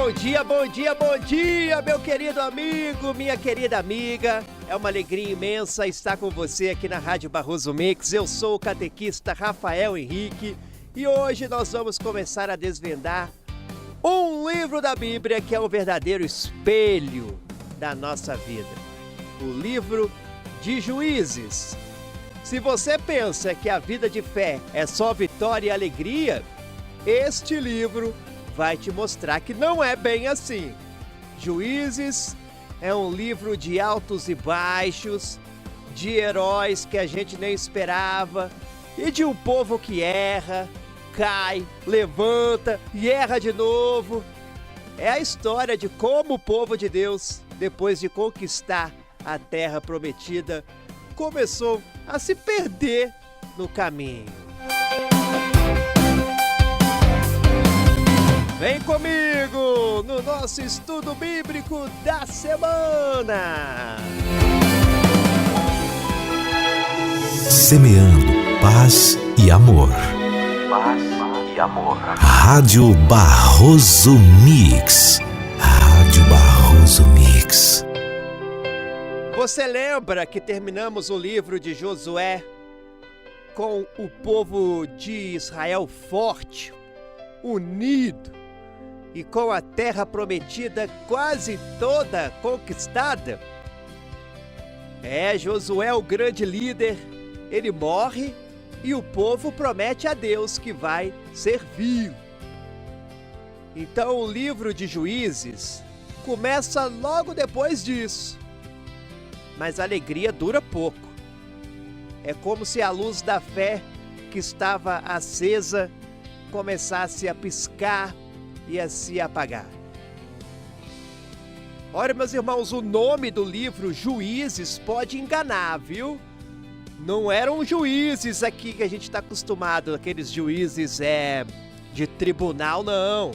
Bom dia, bom dia, bom dia, meu querido amigo, minha querida amiga. É uma alegria imensa estar com você aqui na Rádio Barroso Mix. Eu sou o catequista Rafael Henrique e hoje nós vamos começar a desvendar um livro da Bíblia que é o verdadeiro espelho da nossa vida. O livro de Juízes. Se você pensa que a vida de fé é só vitória e alegria, este livro vai te mostrar que não é bem assim. Juízes é um livro de altos e baixos, de heróis que a gente nem esperava e de um povo que erra, cai, levanta e erra de novo. É a história de como o povo de Deus, depois de conquistar a terra prometida, começou a se perder no caminho. Vem comigo no nosso estudo bíblico da semana. Semeando paz e amor. Paz e amor. Rádio Barroso Mix. Rádio Barroso Mix. Você lembra que terminamos o livro de Josué com o povo de Israel forte, unido e com a terra prometida quase toda conquistada? Josué, o grande líder, ele morre e o povo promete a Deus que vai servir. Então o livro de Juízes começa logo depois disso. Mas a alegria dura pouco. É como se a luz da fé que estava acesa começasse a piscar e a se apagar. Olha, meus irmãos, o nome do livro Juízes pode enganar, viu? Não eram juízes aqui que a gente está acostumado, aqueles juízes de tribunal, não.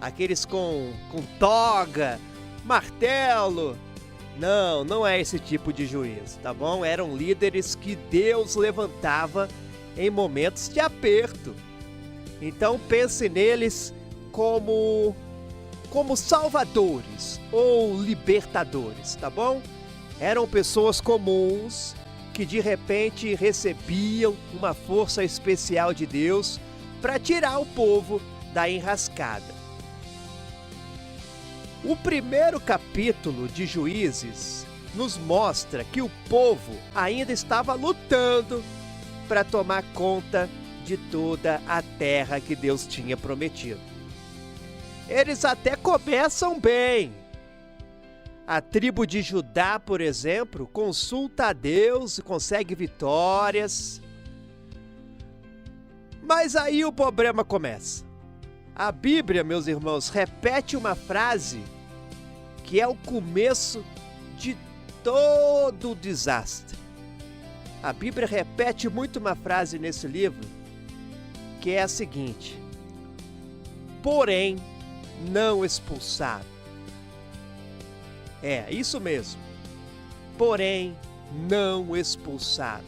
Aqueles com toga, martelo. Não é esse tipo de juiz, tá bom? Eram líderes que Deus levantava em momentos de aperto. Então pense neles como salvadores ou libertadores, tá bom? Eram pessoas comuns que de repente recebiam uma força especial de Deus para tirar o povo da enrascada. O primeiro capítulo de Juízes nos mostra que o povo ainda estava lutando para tomar conta de toda a terra que Deus tinha prometido. Eles até começam bem. A tribo de Judá, por exemplo, consulta a Deus e consegue vitórias. Mas aí o problema começa. A Bíblia, meus irmãos, repete uma frase que é o começo de todo o desastre. A Bíblia repete muito uma frase nesse livro, que é a seguinte: porém, não expulsaram. É, isso mesmo. Porém, não expulsaram.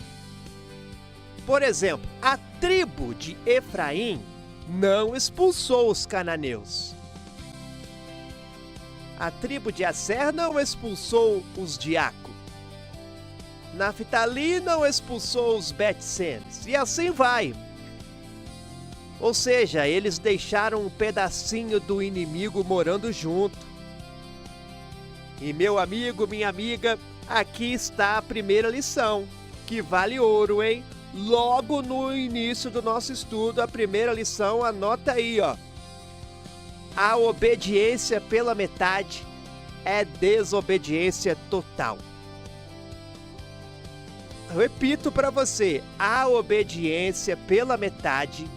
Por exemplo, a tribo de Efraim não expulsou os cananeus. A tribo de Asser não expulsou os de Aco. Naftali não expulsou os Bet-Semes. E assim vai. Ou seja, eles deixaram um pedacinho do inimigo morando junto. E meu amigo, minha amiga, aqui está a primeira lição, que vale ouro, hein? Logo no início do nosso estudo, a primeira lição, anota aí, ó. A obediência pela metade é desobediência total. Repito para você, a obediência pela metade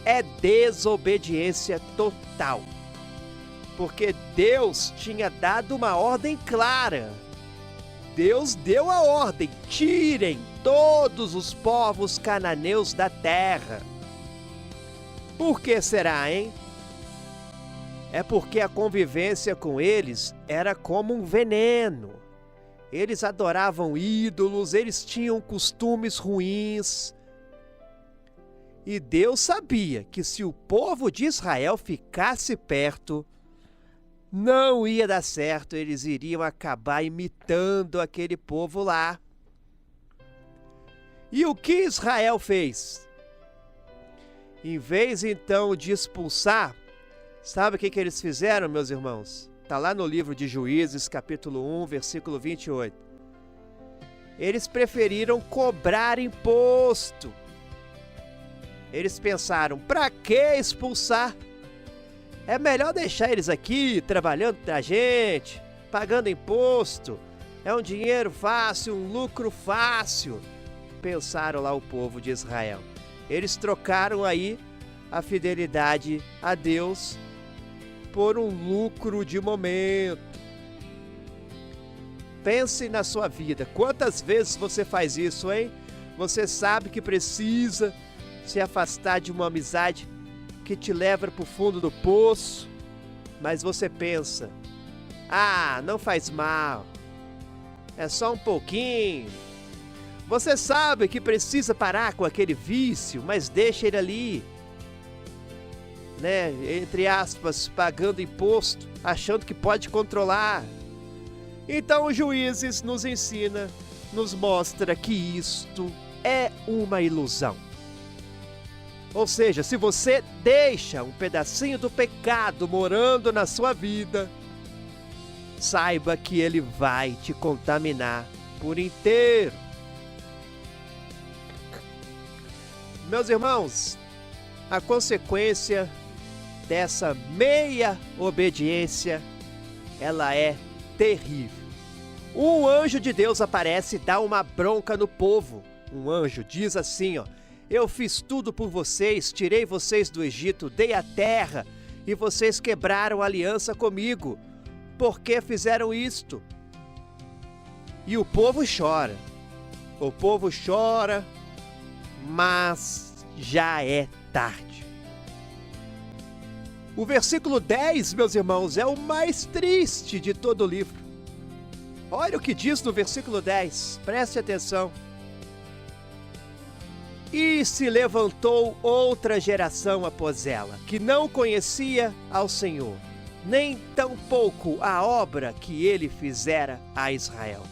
é desobediência total. Porque Deus tinha dado uma ordem clara. Deus deu a ordem: tirem todos os povos cananeus da terra. Por que será, hein? É porque a convivência com eles era como um veneno. Eles adoravam ídolos, eles tinham costumes ruins. E Deus sabia que se o povo de Israel ficasse perto, não ia dar certo, eles iriam acabar imitando aquele povo lá. E o que Israel fez? Em vez então de expulsar, sabe o que eles fizeram, meus irmãos? Está lá no livro de Juízes, capítulo 1, versículo 28. Eles preferiram cobrar imposto. Eles pensaram, para que expulsar? É melhor deixar eles aqui, trabalhando pra gente, pagando imposto. É um dinheiro fácil, um lucro fácil. Pensaram lá o povo de Israel. Eles trocaram aí a fidelidade a Deus por um lucro de momento. Pense na sua vida. Quantas vezes você faz isso, hein? Você sabe que precisa se afastar de uma amizade que te leva para o fundo do poço, mas você pensa, não faz mal, é só um pouquinho. Você sabe que precisa parar com aquele vício, mas deixa ele ali, né? Entre aspas, pagando imposto, achando que pode controlar. Então os Juízes nos ensina, nos mostra que isto é uma ilusão. Ou seja, se você deixa um pedacinho do pecado morando na sua vida, saiba que ele vai te contaminar por inteiro. Meus irmãos, a consequência dessa meia obediência, ela é terrível. Um anjo de Deus aparece e dá uma bronca no povo. Um anjo diz assim, eu fiz tudo por vocês, tirei vocês do Egito, dei a terra, e vocês quebraram a aliança comigo. Por que fizeram isto? E o povo chora. O povo chora, mas já é tarde. O versículo 10, meus irmãos, é o mais triste de todo o livro. Olha o que diz no versículo 10, preste atenção. E se levantou outra geração após ela, que não conhecia ao Senhor, nem tampouco a obra que ele fizera a Israel.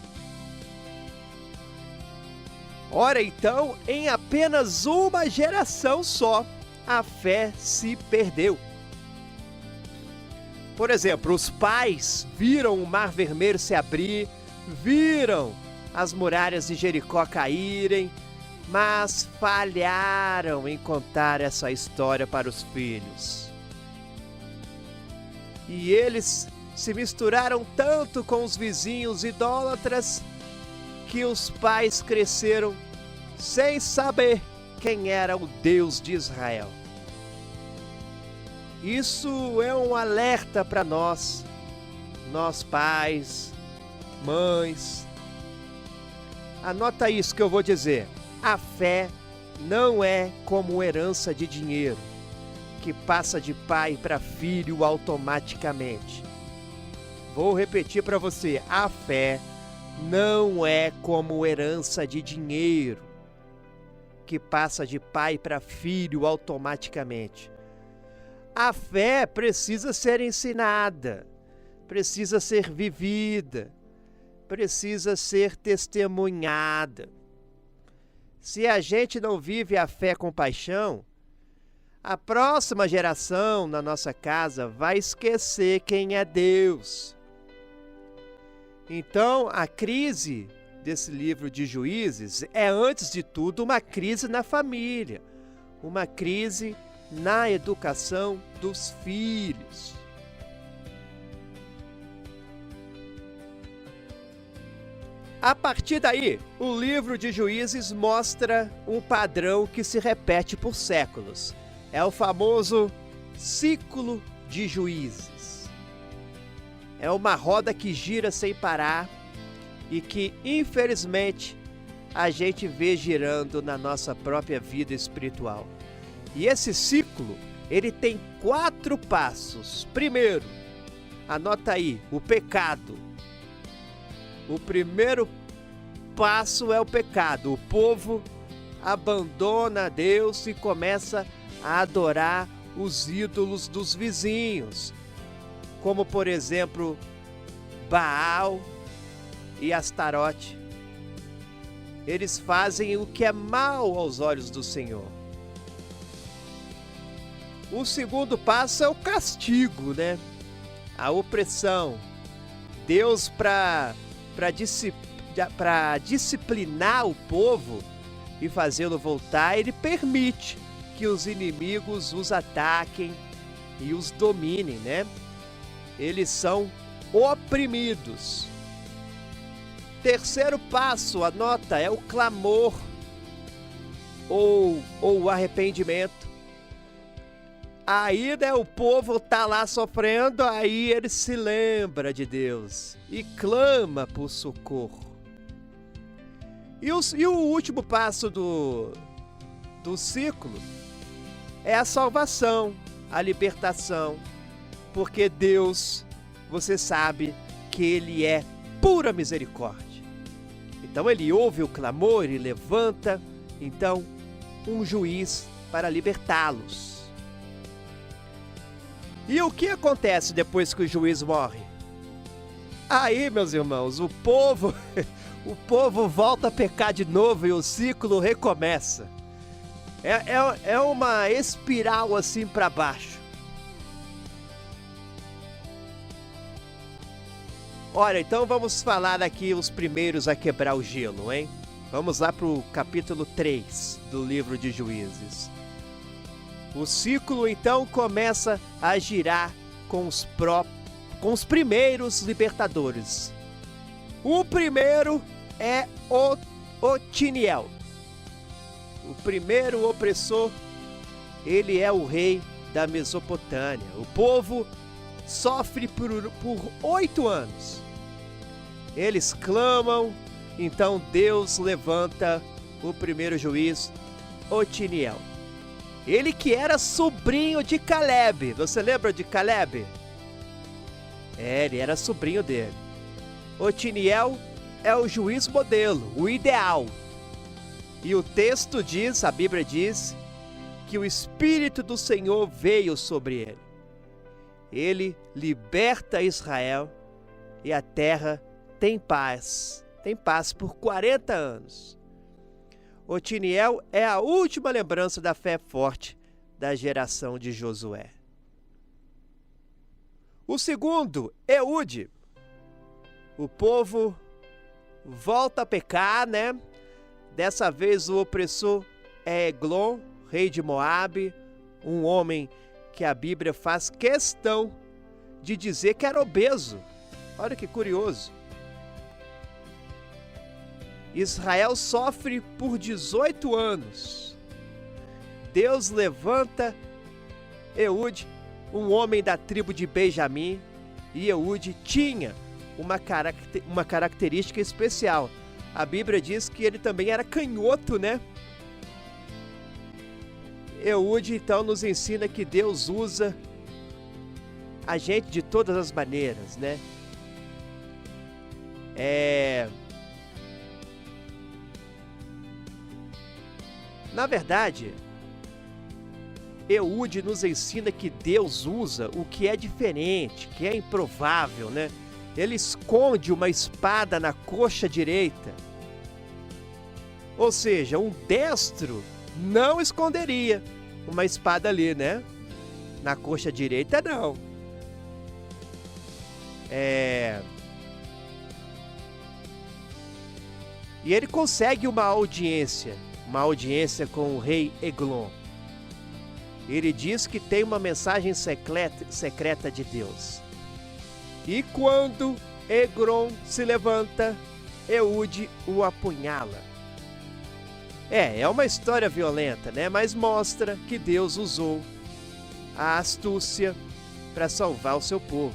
Ora então, em apenas uma geração só, a fé se perdeu. Por exemplo, os pais viram o Mar Vermelho se abrir, viram as muralhas de Jericó caírem, mas falharam em contar essa história para os filhos. E eles se misturaram tanto com os vizinhos idólatras que os pais cresceram sem saber quem era o Deus de Israel. Isso é um alerta para nós pais, mães. Anota isso que eu vou dizer. A fé não é como herança de dinheiro, que passa de pai para filho automaticamente. Vou repetir para você, a fé não é como herança de dinheiro, que passa de pai para filho automaticamente. A fé precisa ser ensinada, precisa ser vivida, precisa ser testemunhada. Se a gente não vive a fé com paixão, a próxima geração na nossa casa vai esquecer quem é Deus. Então, a crise desse livro de Juízes é, antes de tudo, uma crise na família, uma crise na educação dos filhos. A partir daí, o livro de Juízes mostra um padrão que se repete por séculos. É o famoso ciclo de juízes. É uma roda que gira sem parar e que, infelizmente, a gente vê girando na nossa própria vida espiritual. E esse ciclo, ele tem 4 passos. Primeiro, anota aí, o pecado. O primeiro passo é o pecado. O povo abandona Deus e começa a adorar os ídolos dos vizinhos. como por exemplo Baal e Astarote. Eles fazem o que é mal aos olhos do Senhor. O segundo passo é o castigo, né? A opressão. Deus, para disciplinar o povo e fazê-lo voltar, ele permite que os inimigos os ataquem e os dominem, né? Eles são oprimidos. Terceiro passo, anota, é o clamor ou o arrependimento. Aí, né, o povo tá lá sofrendo, aí ele se lembra de Deus e clama por socorro. E o último passo do ciclo é a salvação, a libertação, porque Deus, você sabe que Ele é pura misericórdia. Então Ele ouve o clamor e levanta, então, um juiz para libertá-los. E o que acontece depois que o juiz morre? Aí, meus irmãos, o povo volta a pecar de novo e o ciclo recomeça. É uma espiral assim para baixo. Olha, então vamos falar aqui os primeiros a quebrar o gelo, hein? Vamos lá para o capítulo 3 do livro de Juízes. O ciclo então começa a girar com os primeiros libertadores. O primeiro é Otiniel. O primeiro opressor, ele é o rei da Mesopotâmia. O povo sofre por 8 anos. Eles clamam, então Deus levanta o primeiro juiz, Otiniel. Ele que era sobrinho de Caleb. Você lembra de Caleb? Ele era sobrinho dele. Otiniel é o juiz modelo, o ideal. E o texto diz, a Bíblia diz, que o Espírito do Senhor veio sobre ele. Ele liberta Israel e a terra tem paz. Tem paz por 40 anos. Otiniel é a última lembrança da fé forte da geração de Josué. O segundo, Eude. O povo volta a pecar, né? Dessa vez o opressor é Eglon, rei de Moabe, um homem que a Bíblia faz questão de dizer que era obeso. Olha que curioso. Israel sofre por 18 anos. Deus levanta Eude, um homem da tribo de Benjamim, e Eude tinha uma característica especial. A Bíblia diz que ele também era canhoto, né? Eude então nos ensina que Deus usa a gente de todas as maneiras, né? Na verdade, Eude nos ensina que Deus usa o que é diferente, que é improvável, né? Ele esconde uma espada na coxa direita. Ou seja, um destro não esconderia uma espada ali, né? Na coxa direita, não. E ele consegue uma audiência com o rei Eglon. Ele diz que tem uma mensagem secreta de Deus. E quando Eglon se levanta, Eude o apunhala. É uma história violenta, né? Mas mostra que Deus usou a astúcia para salvar o seu povo.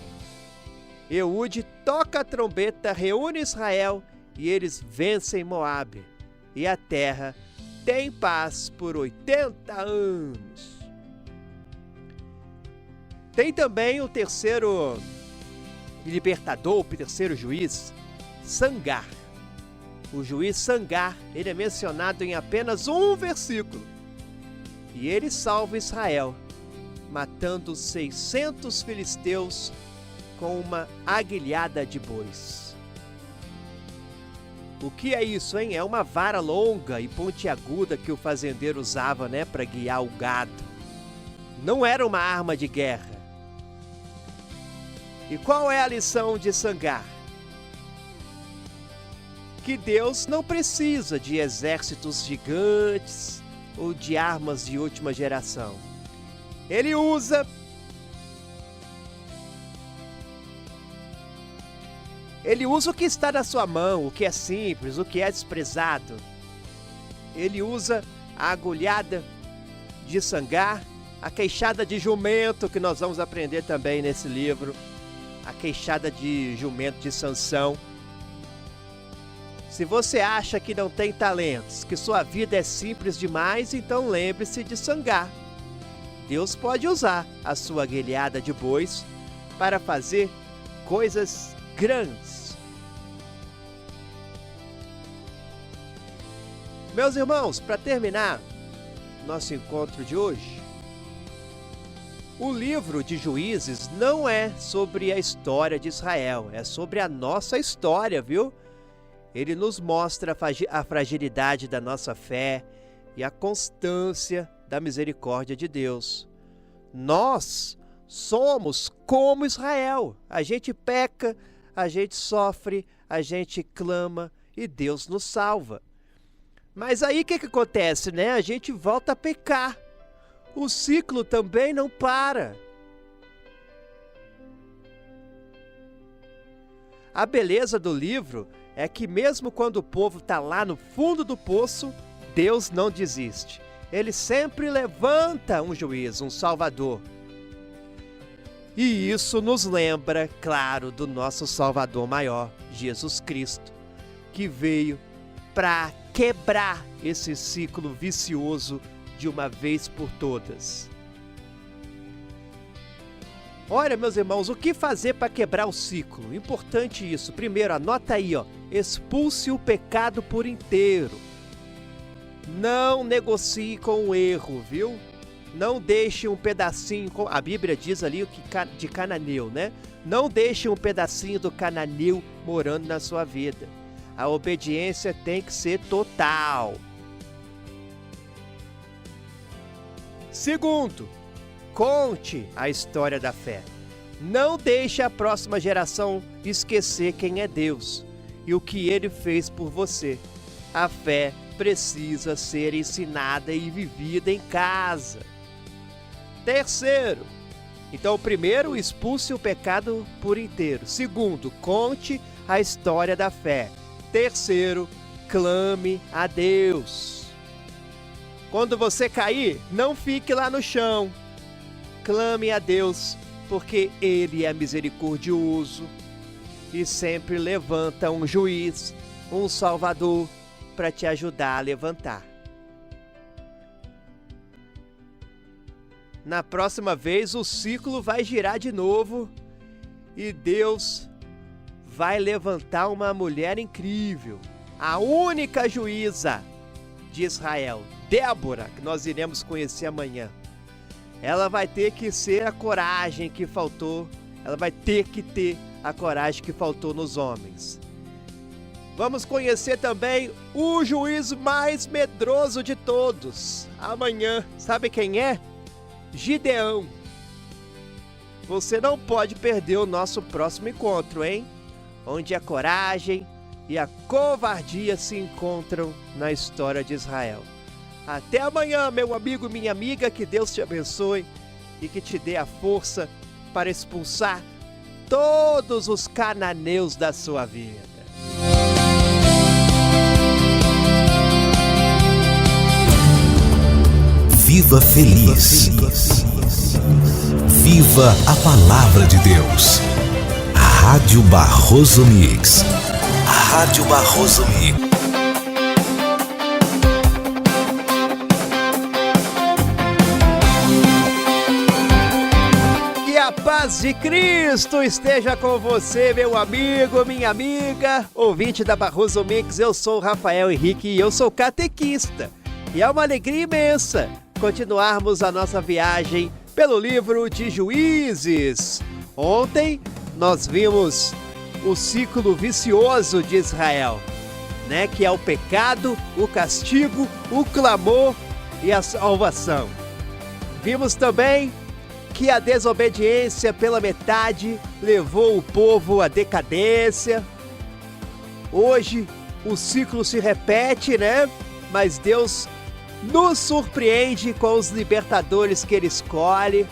Eude toca a trombeta, reúne Israel e eles vencem Moabe. E a terra tem paz por 80 anos. Tem também o terceiro libertador, o terceiro juiz, Sangar. O juiz Sangar, ele é mencionado em apenas um versículo. E ele salva Israel, matando 600 filisteus com uma aguilhada de bois. O que é isso, hein? É uma vara longa e pontiaguda que o fazendeiro usava, né, para guiar o gado. Não era uma arma de guerra. E qual é a lição de Sangar? Que Deus não precisa de exércitos gigantes ou de armas de última geração. Ele usa o que está na sua mão, o que é simples, o que é desprezado. Ele usa a agulhada de Sangar, a queixada de jumento, que nós vamos aprender também nesse livro, a queixada de jumento de Sansão. Se você acha que não tem talentos, que sua vida é simples demais, então lembre-se de Sangar. Deus pode usar a sua aguilhada de bois para fazer coisas grandes. Meus irmãos, para terminar nosso encontro de hoje, o livro de Juízes não é sobre a história de Israel, é sobre a nossa história, viu? Ele nos mostra a fragilidade da nossa fé e a constância da misericórdia de Deus. Nós somos como Israel. A gente peca, a gente sofre, a gente clama e Deus nos salva. Mas aí o que acontece, né? A gente volta a pecar. O ciclo também não para. A beleza do livro é que mesmo quando o povo está lá no fundo do poço, Deus não desiste. Ele sempre levanta um juiz, um salvador. E isso nos lembra, claro, do nosso Salvador maior, Jesus Cristo, que veio para quebrar esse ciclo vicioso de uma vez por todas. Olha, meus irmãos, o que fazer para quebrar o ciclo? Importante isso. Primeiro, anota aí, expulse o pecado por inteiro. Não negocie com o erro, viu? Não deixe um pedacinho, a Bíblia diz ali de cananeu, né? Não deixe um pedacinho do cananeu morando na sua vida. A obediência tem que ser total. Segundo, conte a história da fé. Não deixe a próxima geração esquecer quem é Deus e o que Ele fez por você. A fé precisa ser ensinada e vivida em casa. Terceiro, então primeiro, expulse o pecado por inteiro. Segundo, conte a história da fé. Terceiro, clame a Deus. Quando você cair, não fique lá no chão. Clame a Deus, porque Ele é misericordioso e sempre levanta um juiz, um salvador, para te ajudar a levantar. Na próxima vez, o ciclo vai girar de novo e Deus vai levantar uma mulher incrível, a única juíza de Israel, Débora, que nós iremos conhecer amanhã. Ela vai ter que ser a coragem que faltou, ela vai ter que ter a coragem que faltou nos homens. Vamos conhecer também o juiz mais medroso de todos, amanhã. Sabe quem é? Gideão. Você não pode perder o nosso próximo encontro, hein? Onde a coragem e a covardia se encontram na história de Israel. Até amanhã, meu amigo, minha amiga, que Deus te abençoe e que te dê a força para expulsar todos os cananeus da sua vida. Viva feliz. Viva a palavra de Deus. Rádio Barroso Mix. Rádio Barroso Mix. Que a paz de Cristo esteja com você, meu amigo, minha amiga, ouvinte da Barroso Mix. Eu sou o Rafael Henrique e eu sou catequista. E é uma alegria imensa continuarmos a nossa viagem pelo livro de Juízes. Ontem nós vimos o ciclo vicioso de Israel, né? Que é o pecado, o castigo, o clamor e a salvação. Vimos também que a desobediência pela metade levou o povo à decadência. Hoje o ciclo se repete, né? Mas Deus nos surpreende com os libertadores que Ele escolhe.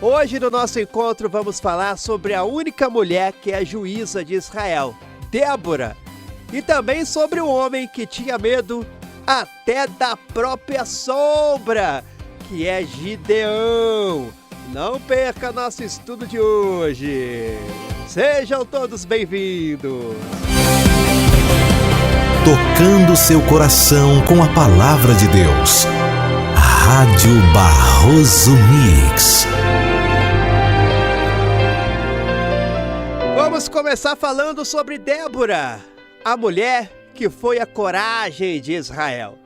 Hoje no nosso encontro vamos falar sobre a única mulher que é a juíza de Israel, Débora, e também sobre o homem que tinha medo até da própria sombra, que é Gideão. Não perca nosso estudo de hoje. Sejam todos bem-vindos. Tocando seu coração com a palavra de Deus. Rádio Barroso Mix. Vamos começar falando sobre Débora, a mulher que foi a coragem de Israel.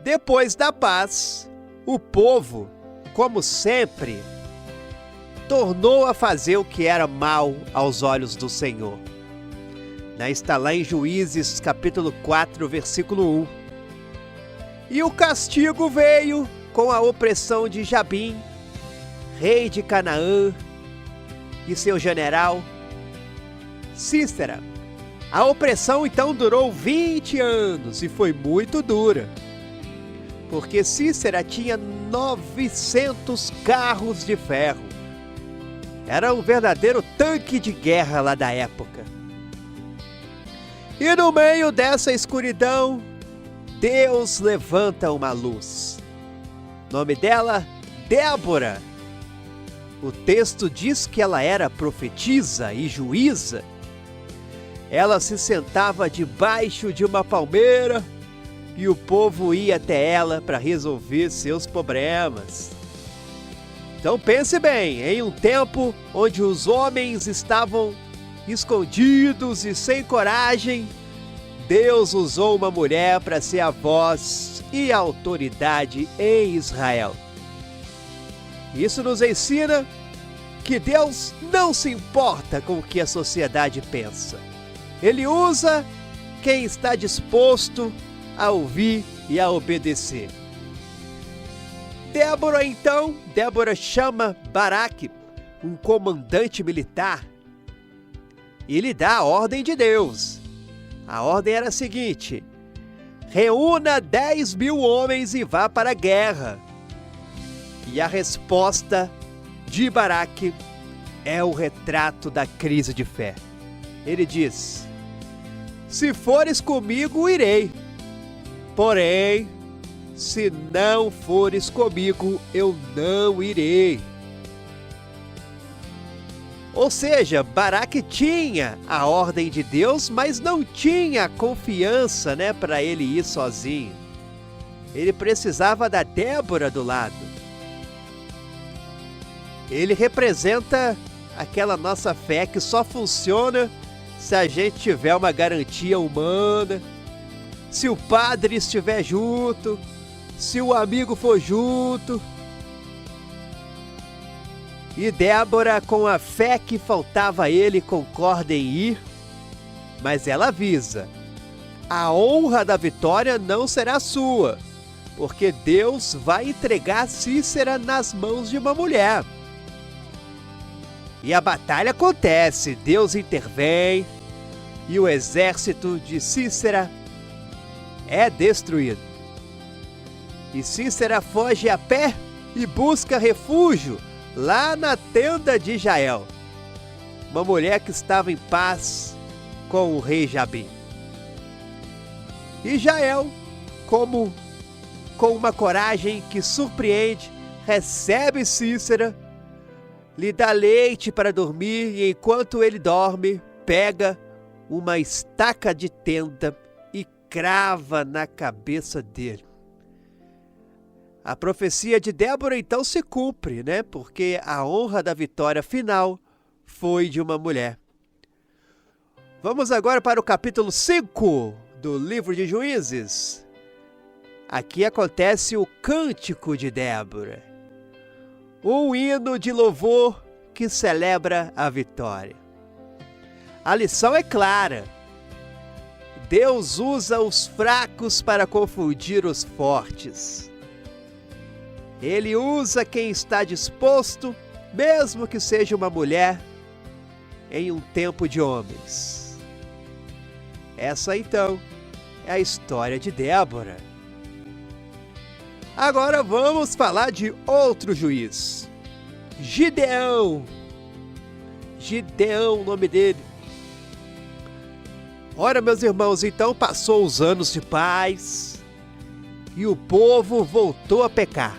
Depois da paz, o povo, como sempre, tornou a fazer o que era mal aos olhos do Senhor. Está lá em Juízes, capítulo 4, versículo 1. E o castigo veio com a opressão de Jabim, rei de Canaã, e seu general, Sísera. A opressão então durou 20 anos e foi muito dura, porque Sísera tinha 900 carros de ferro. Era um verdadeiro tanque de guerra lá da época. E no meio dessa escuridão, Deus levanta uma luz. Nome dela, Débora. O texto diz que ela era profetisa e juíza. Ela se sentava debaixo de uma palmeira e o povo ia até ela para resolver seus problemas. Então pense bem, em um tempo onde os homens estavam escondidos e sem coragem, Deus usou uma mulher para ser a voz e a autoridade em Israel. Isso nos ensina que Deus não se importa com o que a sociedade pensa. Ele usa quem está disposto a ouvir e a obedecer. Débora chama Baraque, um comandante militar, e lhe dá a ordem de Deus. A ordem era a seguinte: reúna 10.000 homens e vá para a guerra. E a resposta de Baraque é o retrato da crise de fé. Ele diz: se fores comigo, irei. Porém, se não fores comigo, eu não irei. Ou seja, Baraque tinha a ordem de Deus, mas não tinha confiança, para ele ir sozinho. Ele precisava da Débora do lado. Ele representa aquela nossa fé que só funciona se a gente tiver uma garantia humana, se o padre estiver junto, se o amigo for junto. E Débora, com a fé que faltava a ele, concorda em ir, mas ela avisa: a honra da vitória não será sua, porque Deus vai entregar Sísera nas mãos de uma mulher. E a batalha acontece, Deus intervém, e o exército de Sísera é destruído. E Sísera foge a pé e busca refúgio lá na tenda de Jael, uma mulher que estava em paz com o rei Jabim. E Jael, com uma coragem que surpreende, recebe Sísera, lhe dá leite para dormir e enquanto ele dorme, pega uma estaca de tenda e crava na cabeça dele. A profecia de Débora então se cumpre, porque a honra da vitória final foi de uma mulher. Vamos agora para o capítulo 5 do livro de Juízes. Aqui acontece o cântico de Débora. Um hino de louvor que celebra a vitória. A lição é clara. Deus usa os fracos para confundir os fortes. Ele usa quem está disposto, mesmo que seja uma mulher, em um tempo de homens. Essa, então, é a história de Débora. Agora vamos falar de outro juiz. Gideão. Gideão, o nome dele. Ora, meus irmãos, então passou os anos de paz e o povo voltou a pecar.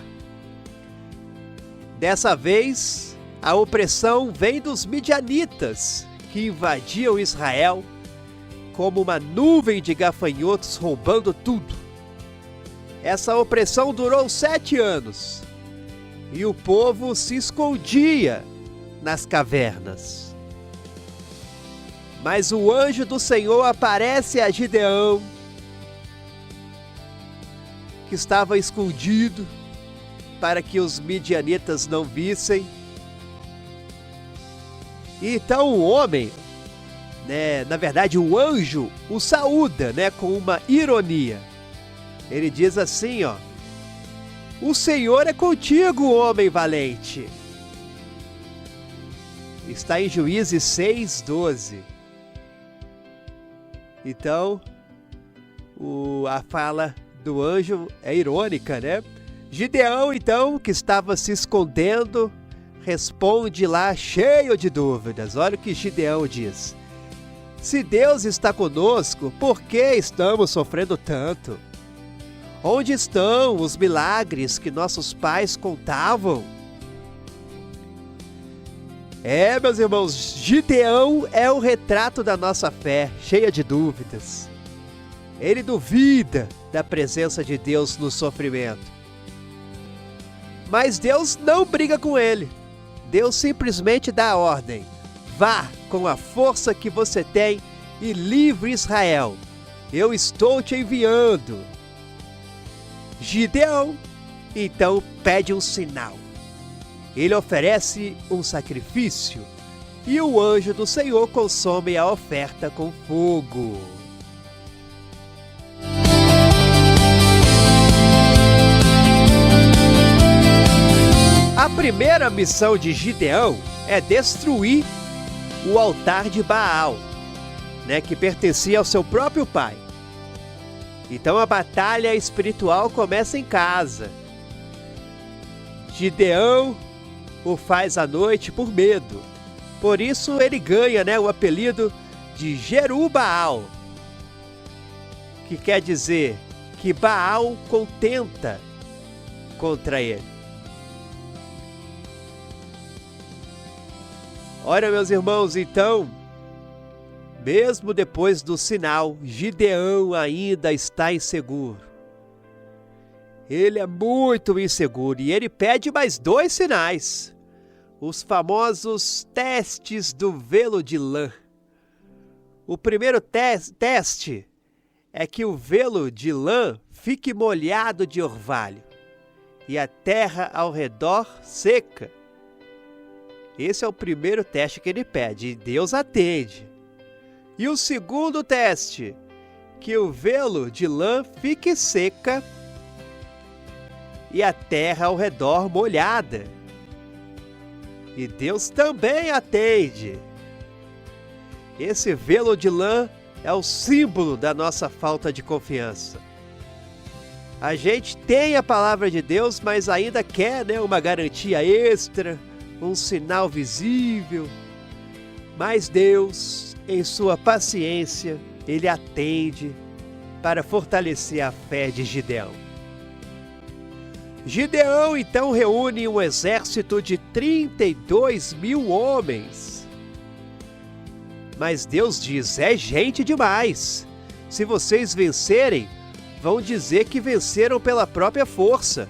Dessa vez, a opressão vem dos midianitas, que invadiam Israel como uma nuvem de gafanhotos roubando tudo. Essa opressão durou 7 anos e o povo se escondia nas cavernas. Mas o anjo do Senhor aparece a Gideão, que estava escondido para que os midianitas não vissem. E então o homem, na verdade o anjo, o saúda, com uma ironia. Ele diz assim, o Senhor é contigo, homem valente. Está em Juízes 6:12. Então, a fala do anjo é irônica, Gideão, então, que estava se escondendo, responde lá cheio de dúvidas. Olha o que Gideão diz. Se Deus está conosco, por que estamos sofrendo tanto? Onde estão os milagres que nossos pais contavam? Meus irmãos, Gideão é o retrato da nossa fé, cheia de dúvidas. Ele duvida da presença de Deus no sofrimento. Mas Deus não briga com ele. Deus simplesmente dá a ordem. Vá com a força que você tem e livre Israel. Eu estou te enviando. Gideão, então, pede um sinal. Ele oferece um sacrifício e o anjo do Senhor consome a oferta com fogo. A primeira missão de Gideão é destruir o altar de Baal, que pertencia ao seu próprio pai. Então a batalha espiritual começa em casa. Gideão o faz à noite por medo. Por isso ele ganha o apelido de Jerubaal, que quer dizer que Baal contenta contra ele. Ora, meus irmãos, então, mesmo depois do sinal, Gideão ainda está inseguro. Ele é muito inseguro e ele pede mais 2 sinais. Os famosos testes do velo de lã. O primeiro teste é que o velo de lã fique molhado de orvalho e a terra ao redor seca. Esse é o primeiro teste que ele pede e Deus atende. E o segundo teste, que o velo de lã fique seca e a terra ao redor molhada. E Deus também atende. Esse velo de lã é o símbolo da nossa falta de confiança. A gente tem a palavra de Deus, mas ainda quer uma garantia extra, um sinal visível. Mas Deus, em sua paciência, Ele atende para fortalecer a fé de Gideão. Gideão então reúne um exército de 32.000 homens. Mas Deus diz, é gente demais. Se vocês vencerem, vão dizer que venceram pela própria força.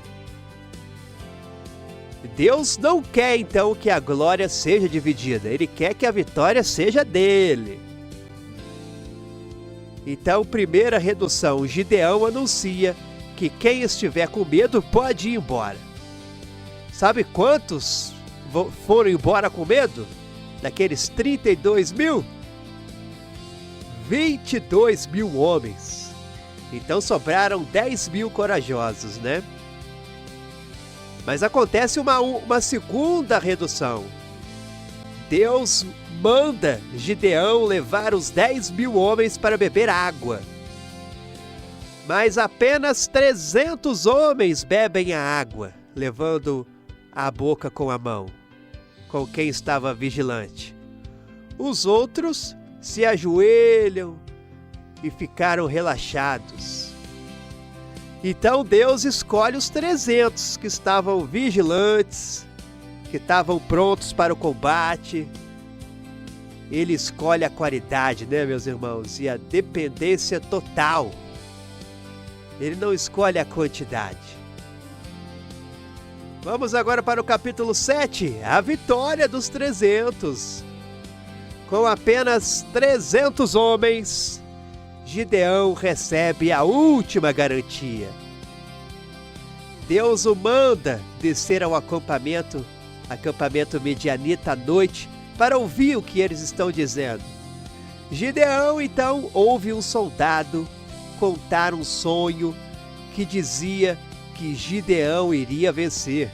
Deus não quer então que a glória seja dividida, Ele quer que a vitória seja dele. Então, primeira redução, Gideão anuncia que quem estiver com medo pode ir embora. Sabe quantos foram embora com medo? Daqueles 32 mil? 22 mil homens. Então sobraram 10 mil corajosos, né? Mas acontece uma segunda redução. Deus manda Gideão levar os 10 mil homens para beber água. Mas apenas 300 homens bebem a água, levando a boca com a mão, com quem estava vigilante. Os outros se ajoelham e ficaram relaxados. Então Deus escolhe os 300 que estavam vigilantes, que estavam prontos para o combate. Ele escolhe a qualidade, né, meus irmãos? E a dependência total. Ele não escolhe a quantidade. Vamos agora para o capítulo 7, a vitória dos 300. Com apenas 300 homens, Gideão recebe a última garantia. Deus o manda descer ao acampamento medianita à noite, para ouvir o que eles estão dizendo. Gideão então ouve um soldado contar um sonho que dizia que Gideão iria vencer.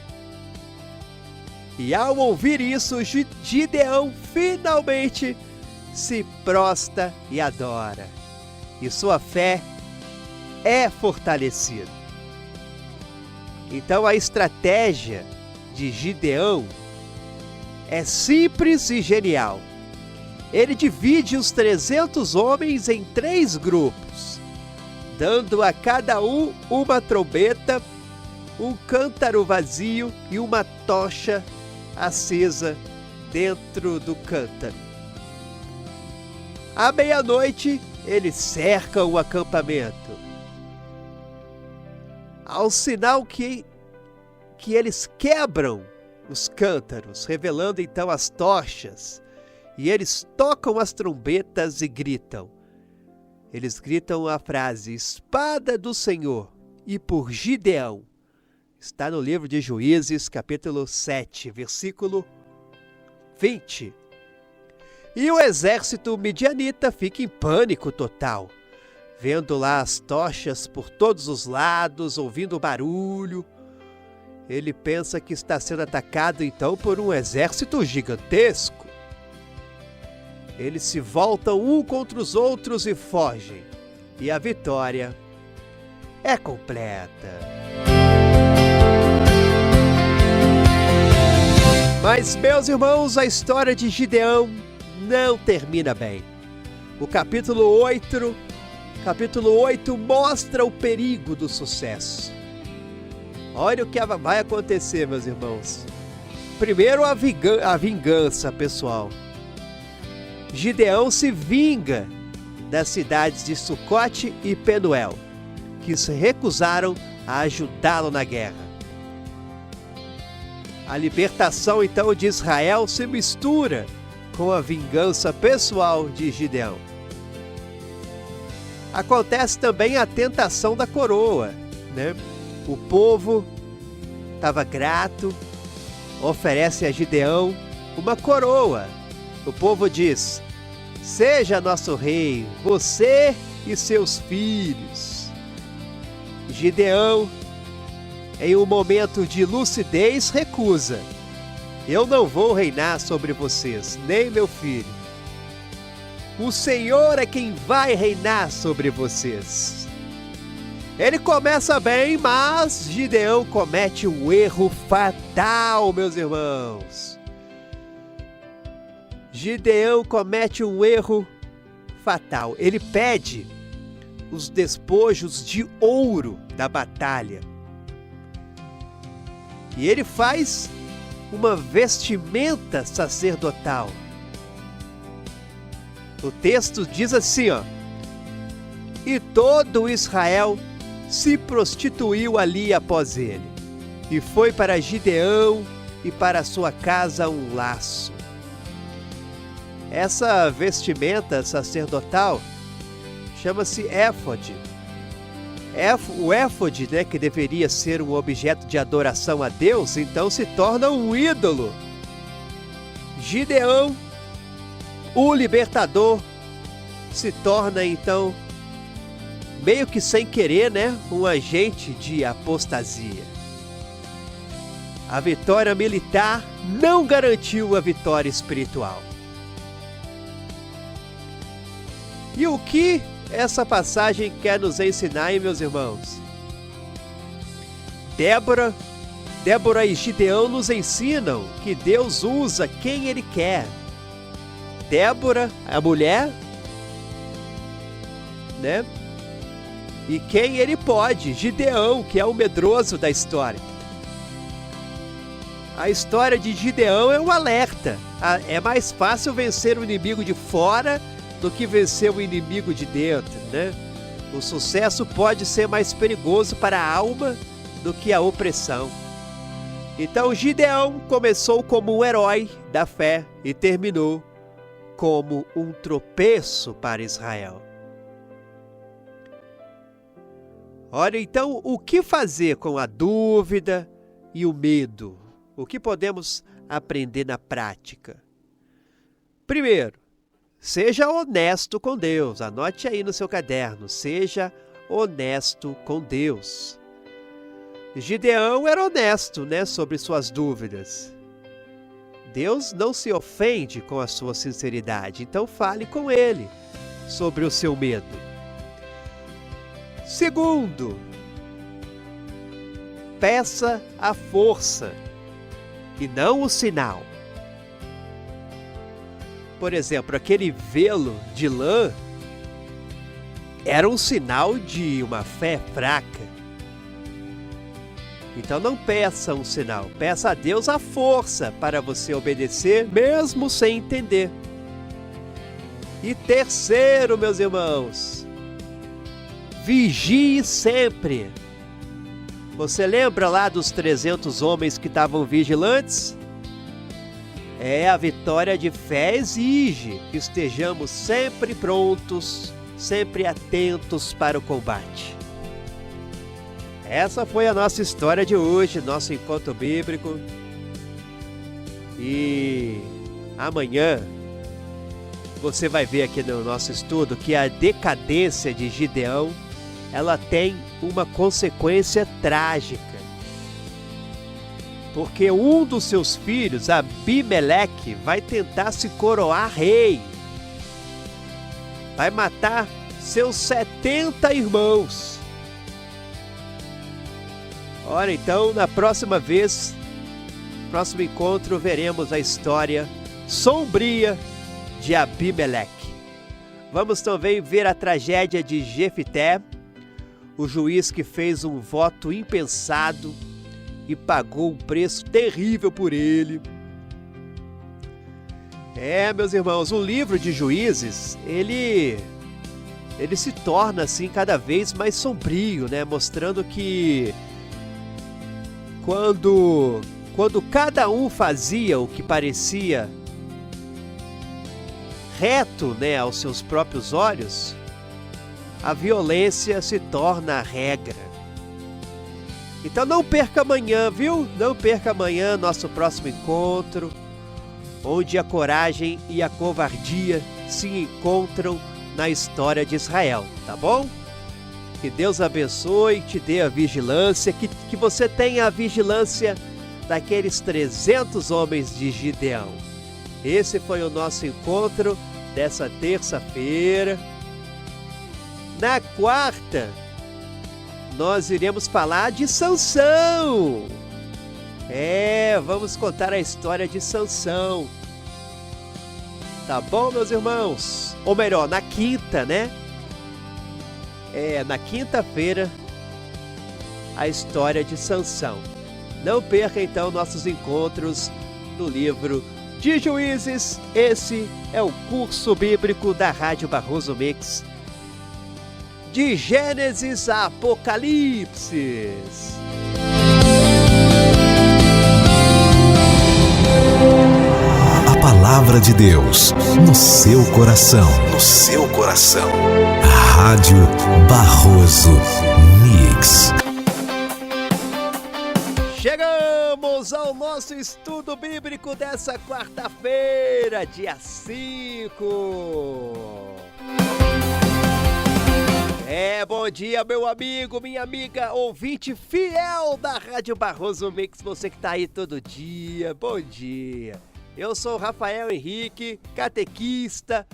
E ao ouvir isso, Gideão finalmente se prostra e adora. E sua fé é fortalecida. Então a estratégia de Gideão é simples e genial. Ele divide os 300 homens em 3 grupos, dando a cada um uma trombeta, um cântaro vazio e uma tocha acesa dentro do cântaro. À meia-noite, eles cercam o acampamento. Ao sinal que eles quebram os cântaros, revelando então as tochas, e eles tocam as trombetas e gritam. Eles gritam a frase: Espada do Senhor e por Gideão. Está no livro de Juízes, capítulo 7, versículo 20. E o exército midianita fica em pânico total, vendo lá as tochas por todos os lados, ouvindo o barulho. Ele pensa que está sendo atacado então por um exército gigantesco. Eles se voltam um contra os outros e fogem. E a vitória é completa. Mas, meus irmãos, a história de Gideão não termina bem. O capítulo 8 mostra o perigo do sucesso. Olha o que vai acontecer, meus irmãos. Primeiro, a vingança pessoal. Gideão se vinga das cidades de Sucote e Penuel, que se recusaram a ajudá-lo na guerra. A libertação, então, de Israel se mistura com a vingança pessoal de Gideão. Acontece também a tentação da coroa, né? O povo estava grato, oferece a Gideão uma coroa. O povo diz: seja nosso rei, você e seus filhos. Gideão, em um momento de lucidez, recusa: eu não vou reinar sobre vocês, nem meu filho. O Senhor é quem vai reinar sobre vocês. Ele começa bem, mas Gideão comete um erro fatal, meus irmãos. Gideão comete um erro fatal. Ele pede os despojos de ouro da batalha. E ele faz uma vestimenta sacerdotal. O texto diz assim, ó: e todo Israel se prostituiu ali após ele, e foi para Gideão e para sua casa um laço. Essa vestimenta sacerdotal chama-se éfode. O éfode, né, que deveria ser um objeto de adoração a Deus, então se torna um ídolo Gideão, o libertador, se torna então, meio que sem querer, né, um agente de apostasia. A vitória militar não garantiu a vitória espiritual. E o que essa passagem quer nos ensinar, hein, meus irmãos? Débora e Gideão nos ensinam que Deus usa quem Ele quer. Débora, a mulher, né? E quem Ele pode, Gideão, que é o medroso da história. A história de Gideão é um alerta. É mais fácil vencer o inimigo de fora do que vencer o inimigo de dentro, né? O sucesso pode ser mais perigoso para a alma do que a opressão. Então Gideão começou como um herói da fé e terminou como um tropeço para Israel. Olha, então, o que fazer com a dúvida e o medo? O que podemos aprender na prática? Primeiro, seja honesto com Deus. Anote aí no seu caderno, seja honesto com Deus. Gideão era honesto, né, sobre suas dúvidas. Deus não se ofende com a sua sinceridade, então fale com Ele sobre o seu medo. Segundo, peça a força e não o sinal. Por exemplo, aquele velo de lã era um sinal de uma fé fraca. Então não peça um sinal, peça a Deus a força para você obedecer, mesmo sem entender. E terceiro, meus irmãos, vigie sempre. Você lembra lá dos 300 homens que estavam vigilantes? A vitória de fé exige que estejamos sempre prontos, sempre atentos para o combate. Essa foi a nossa história de hoje, nosso encontro bíblico. E amanhã você vai ver aqui no nosso estudo que a decadência de Gideão, ela tem uma consequência trágica. Porque um dos seus filhos, Abimeleque, vai tentar se coroar rei. Vai matar seus 70 irmãos. Ora, então, na próxima vez, próximo encontro, veremos a história sombria de Abimeleque. Vamos também ver a tragédia de Jefité, o juiz que fez um voto impensado e pagou um preço terrível por ele. Meus irmãos, o livro de Juízes, ele se torna assim cada vez mais sombrio, né? Mostrando que quando cada um fazia o que parecia reto, né, aos seus próprios olhos, a violência se torna a regra. Então não perca amanhã, viu? Não perca amanhã nosso próximo encontro, onde a coragem e a covardia se encontram na história de Israel, tá bom? Que Deus abençoe, te dê a vigilância, que você tenha a vigilância daqueles 300 homens de Gideão. Esse foi o nosso encontro dessa terça-feira. Na quarta, nós iremos falar de Sansão. Vamos contar a história de Sansão. Tá bom, meus irmãos? Ou melhor, na quinta, né? Na quinta-feira, a história de Sansão. Não perca, então, nossos encontros no livro de Juízes. Esse é o curso bíblico da Rádio Barroso Mix. De Gênesis a Apocalipse. A palavra de Deus no seu coração. No seu coração. Rádio Barroso Mix. Chegamos Vamos ao nosso estudo bíblico dessa quarta-feira, dia 5. Bom dia, meu amigo, minha amiga, ouvinte fiel da Rádio Barroso Mix, você que tá aí todo dia, bom dia. Eu sou o Rafael Henrique, catequista,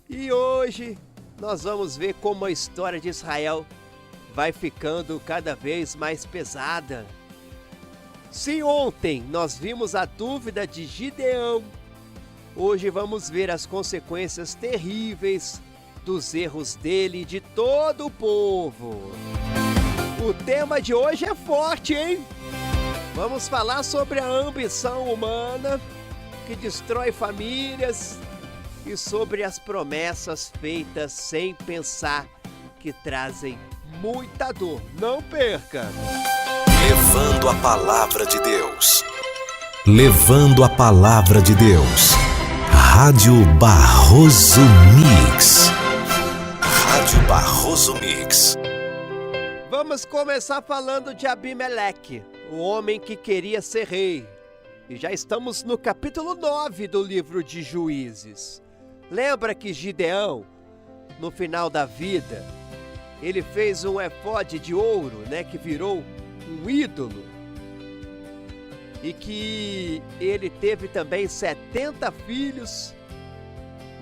e hoje nós vamos ver como a história de Israel vai ficando cada vez mais pesada. Se ontem nós vimos a dúvida de Gideão, hoje vamos ver as consequências terríveis dos erros dele e de todo o povo. O tema de hoje é forte, hein? Vamos falar sobre a ambição humana que destrói famílias e sobre as promessas feitas sem pensar que trazem muita dor. Não perca! Levando a palavra de Deus. Levando a palavra de Deus. Rádio Barroso Mix. Rádio Barroso Mix. Vamos começar falando de Abimeleque, o homem que queria ser rei. E já estamos no capítulo 9 do livro de Juízes. Lembra que Gideão, no final da vida, ele fez um efode de ouro, que virou um ídolo? E que ele teve também 70 filhos,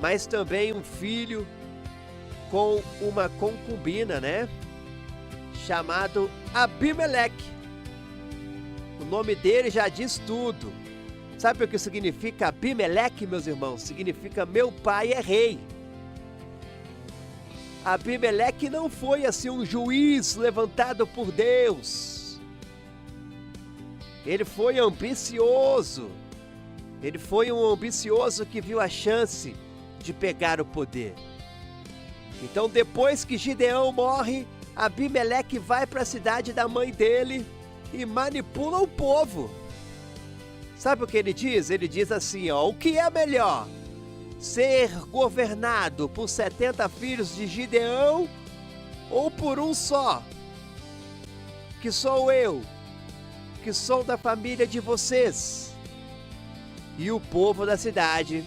mas também um filho com uma concubina, chamado Abimeleque. O nome dele já diz tudo. Sabe o que significa Abimeleque, meus irmãos? Significa meu pai é rei. Abimeleque não foi assim um juiz levantado por Deus. Ele foi ambicioso. Ele foi um ambicioso que viu a chance de pegar o poder. Então, depois que Gideão morre, Abimeleque vai para a cidade da mãe dele e manipula o povo. Sabe o que ele diz? Ele diz assim, o que é melhor? Ser governado por 70 filhos de Gideão ou por um só? Que sou eu, que sou da família de vocês. E o povo da cidade,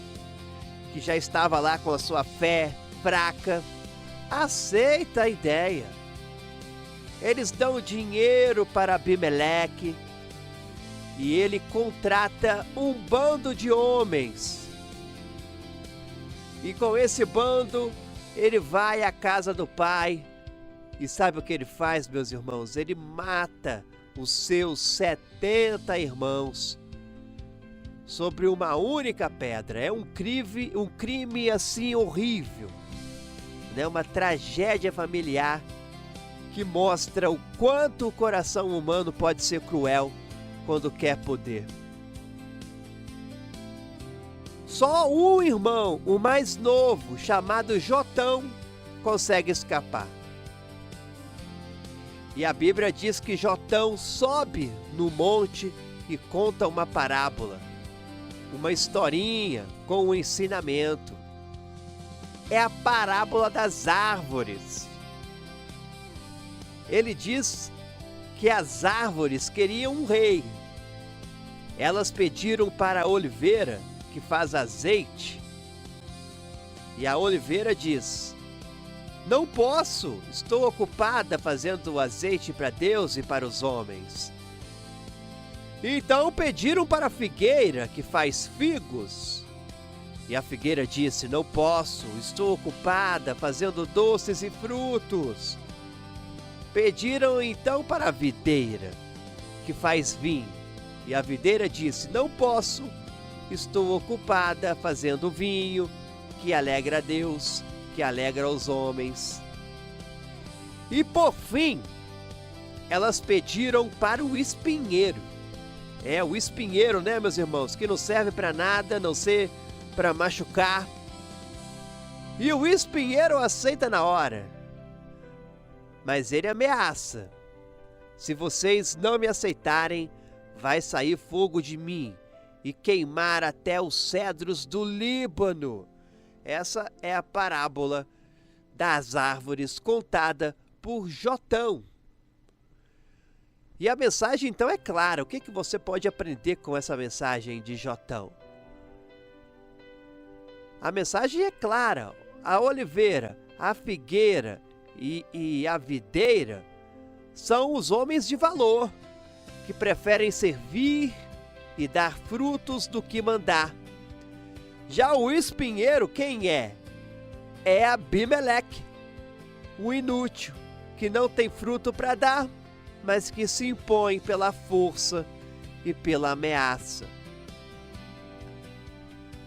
que já estava lá com a sua fé fraca, aceita a ideia. Eles dão dinheiro para Abimeleque e ele contrata um bando de homens. E com esse bando, ele vai à casa do pai. E sabe o que ele faz, meus irmãos? Ele mata os seus 70 irmãos sobre uma única pedra. É um crime assim horrível, uma tragédia familiar que mostra o quanto o coração humano pode ser cruel quando quer poder. Só um irmão, o mais novo, chamado Jotão, consegue escapar. E a Bíblia diz que Jotão sobe no monte e conta uma parábola, uma historinha com um ensinamento. É a parábola das árvores. Ele diz que as árvores queriam um rei. Elas pediram para a oliveira, que faz azeite, e a oliveira diz: não posso, estou ocupada fazendo azeite para Deus e para os homens. Então pediram para a figueira, que faz figos, e a figueira disse: não posso, estou ocupada fazendo doces e frutos. Pediram então para a videira, que faz vinho, e a videira disse: não posso, estou ocupada fazendo vinho, que alegra a Deus, que alegra os homens. E por fim, elas pediram para o espinheiro. O espinheiro, meus irmãos, que não serve para nada, a não ser para machucar. E o espinheiro aceita na hora. Mas ele ameaça: se vocês não me aceitarem, vai sair fogo de mim e queimar até os cedros do Líbano. Essa é a parábola das árvores contada por Jotão. E a mensagem então é clara. O que você pode aprender com essa mensagem de Jotão? A mensagem é clara. A oliveira, a figueira e a videira são os homens de valor, que preferem servir e dar frutos do que mandar. Já o espinheiro, quem é? É Abimeleque, o inútil, que não tem fruto para dar, mas que se impõe pela força e pela ameaça.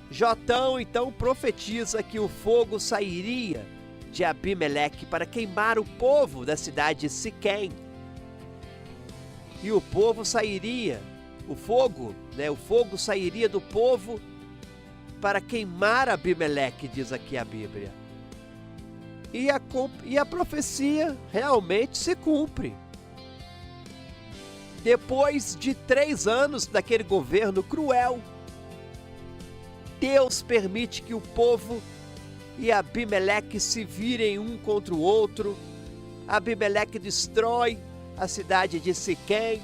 Jotão então profetiza que o fogo sairia de Abimeleque para queimar o povo da cidade de Siquém. E o povo sairia, o fogo sairia do povo para queimar Abimeleque, diz aqui a Bíblia. E a profecia realmente se cumpre. Depois de 3 anos daquele governo cruel, Deus permite que o povo e Abimeleque se virem um contra o outro. Abimeleque destrói a cidade de Siquém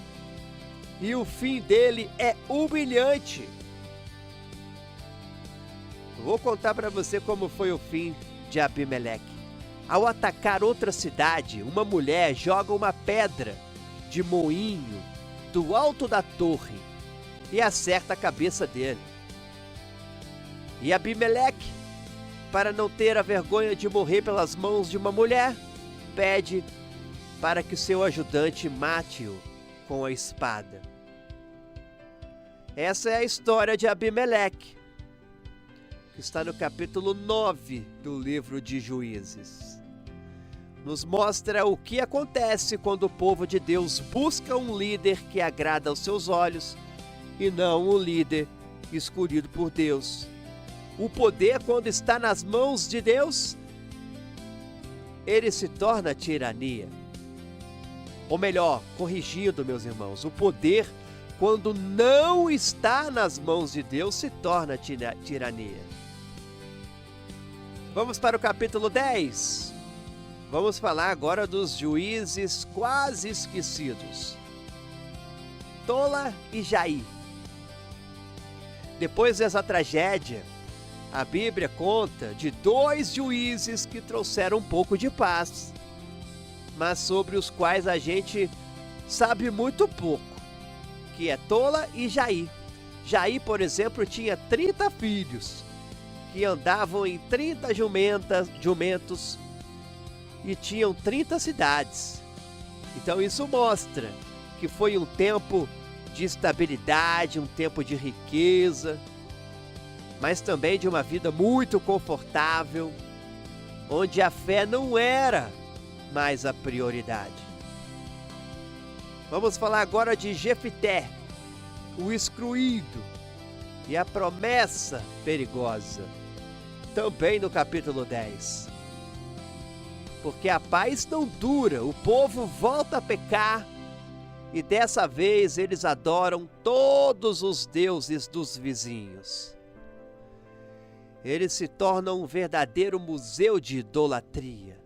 e o fim dele é humilhante. Vou contar para você como foi o fim de Abimeleque. Ao atacar outra cidade, uma mulher joga uma pedra de moinho do alto da torre e acerta a cabeça dele. E Abimeleque, para não ter a vergonha de morrer pelas mãos de uma mulher, pede para que seu ajudante mate-o com a espada. Essa é a história de Abimeleque, que está no capítulo 9 do livro de Juízes. Nos mostra o que acontece quando o povo de Deus busca um líder que agrada aos seus olhos e não um líder escolhido por Deus. O poder, quando está nas mãos de Deus, ele se torna tirania. Ou melhor, corrigindo, meus irmãos, o poder, quando não está nas mãos de Deus, se torna tirania. Vamos para o capítulo 10. Vamos falar agora dos juízes quase esquecidos. Tola e Jair. Depois dessa tragédia, a Bíblia conta de 2 juízes que trouxeram um pouco de paz, mas sobre os quais a gente sabe muito pouco, que é Tola e Jair. Jair, por exemplo, tinha 30 filhos, que andavam em 30 jumentos e tinham 30 cidades. Então isso mostra que foi um tempo de estabilidade, um tempo de riqueza, mas também de uma vida muito confortável, onde a fé não era mais a prioridade. Vamos falar agora de Jefité, o excluído e a promessa perigosa, também no capítulo 10. Porque a paz não dura, o povo volta a pecar e dessa vez eles adoram todos os deuses dos vizinhos. Eles se tornam um verdadeiro museu de idolatria.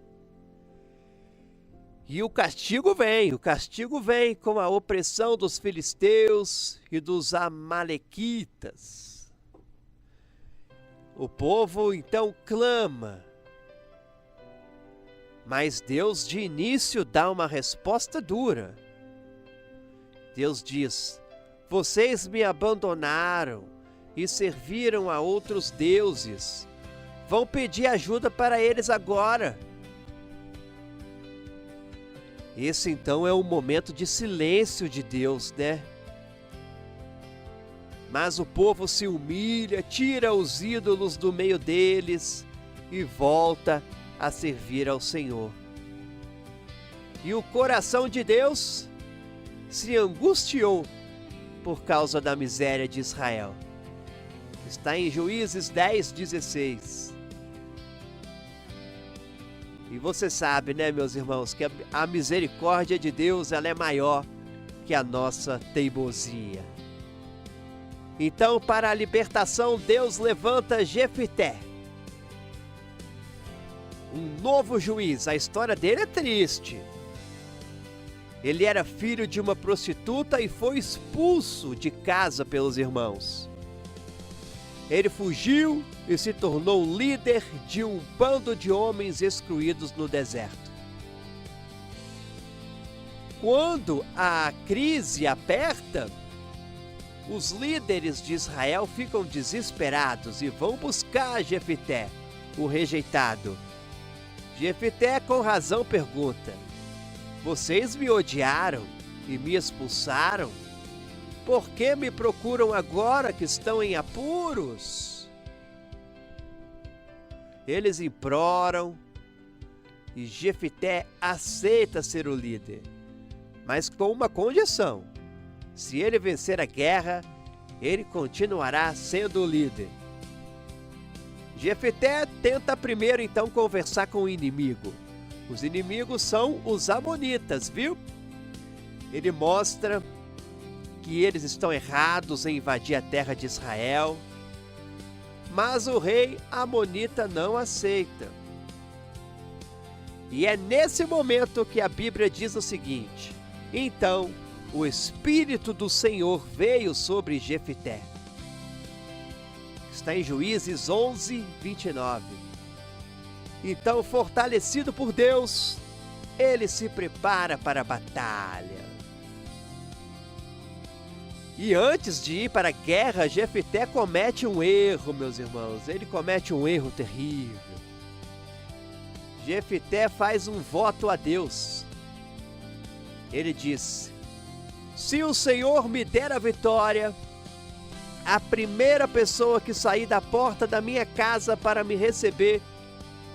E o castigo vem com a opressão dos filisteus e dos amalequitas. O povo então clama, mas Deus de início dá uma resposta dura. Deus diz: vocês me abandonaram e serviram a outros deuses. Vão pedir ajuda para eles agora. Esse então é um momento de silêncio de Deus, né? Mas o povo se humilha, tira os ídolos do meio deles e volta a servir ao Senhor. E o coração de Deus se angustiou por causa da miséria de Israel. Está em Juízes 10:16. E você sabe, né, meus irmãos, que a misericórdia de Deus ela é maior que a nossa teimosia. Então, para a libertação, Deus levanta Jefité, um novo juiz. A história dele é triste. Ele era filho de uma prostituta e foi expulso de casa pelos irmãos. Ele fugiu e se tornou líder de um bando de homens excluídos no deserto. Quando a crise aperta, os líderes de Israel ficam desesperados e vão buscar Jefité, o rejeitado. Jefité, com razão, pergunta: vocês me odiaram e me expulsaram? Por que me procuram agora que estão em apuros? Eles imploram e Jefité aceita ser o líder, mas com uma condição: se ele vencer a guerra, ele continuará sendo o líder. Jefité tenta primeiro então conversar com o inimigo. Os inimigos são os amonitas, viu? Ele mostra que eles estão errados em invadir a terra de Israel, mas o rei amonita não aceita. E é nesse momento que a Bíblia diz o seguinte: então o Espírito do Senhor veio sobre Jefité. Está em Juízes 11, 29. Então, fortalecido por Deus, ele se prepara para a batalha. E antes de ir para a guerra, Jefité comete um erro, meus irmãos. Ele comete um erro terrível. Jefité faz um voto a Deus. Ele diz: se o Senhor me der a vitória, a primeira pessoa que sair da porta da minha casa para me receber,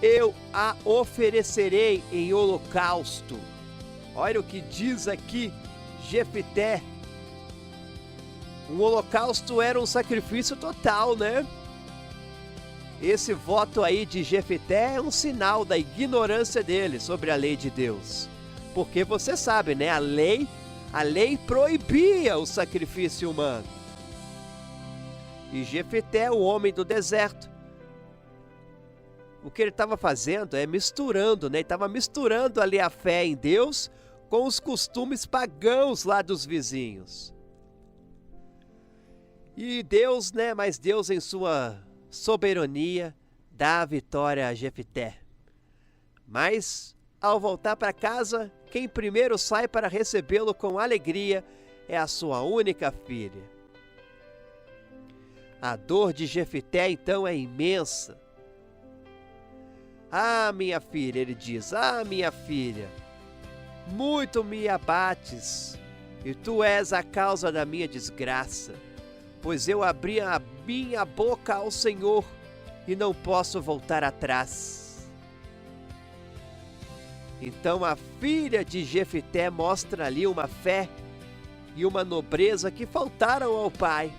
eu a oferecerei em holocausto. Olha o que diz aqui Jefité. Um holocausto era um sacrifício total, né? Esse voto aí de Jefité é um sinal da ignorância dele sobre a lei de Deus. Porque você sabe, né? A lei proibia o sacrifício humano. E Jefité, o homem do deserto, o que ele estava fazendo é misturando, né? Ele estava misturando ali a fé em Deus com os costumes pagãos lá dos vizinhos. E Deus, né? Mas Deus, em sua soberania, dá a vitória a Jefité. Mas, ao voltar para casa, quem primeiro sai para recebê-lo com alegria é a sua única filha. A dor de Jefité, então, é imensa. Ah, minha filha, ele diz, ah, minha filha, muito me abates, e tu és a causa da minha desgraça, pois eu abri a minha boca ao Senhor e não posso voltar atrás. Então a filha de Jefité mostra ali uma fé e uma nobreza que faltaram ao pai.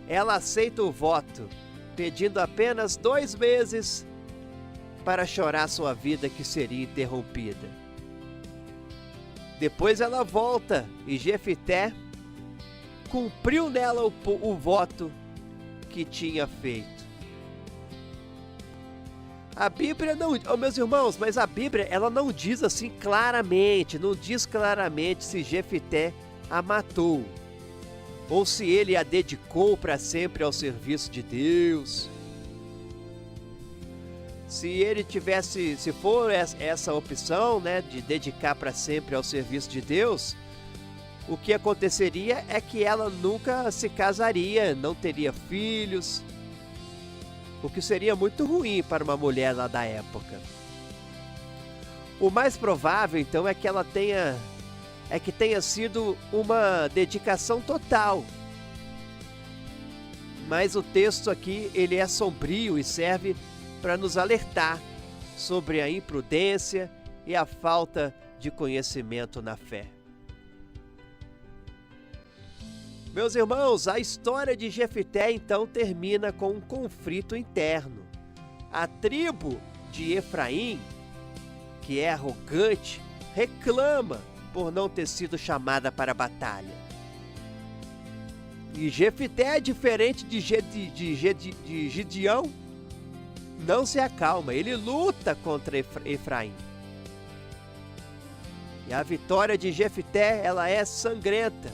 Ela aceita o voto, pedindo apenas 2 meses para chorar sua vida que seria interrompida. Depois ela volta e Jefité cumpriu nela o voto que tinha feito. A Bíblia não, meus irmãos, mas a Bíblia ela não diz assim claramente, não diz claramente se Jefité a matou, ou se ele a dedicou para sempre ao serviço de Deus. Se ele tivesse, se for essa opção, né, de dedicar para sempre ao serviço de Deus, o que aconteceria é que ela nunca se casaria, não teria filhos, o que seria muito ruim para uma mulher lá da época. O mais provável, então, é que tenha sido uma dedicação total. Mas o texto aqui, ele é sombrio e serve para nos alertar sobre a imprudência e a falta de conhecimento na fé. Meus irmãos, a história de Jefité então termina com um conflito interno. A tribo de Efraim, que é arrogante, reclama por não ter sido chamada para a batalha. E Jefité, diferente de Gideão, não se acalma, ele luta contra Efraim. E a vitória de Jefté, ela é sangrenta.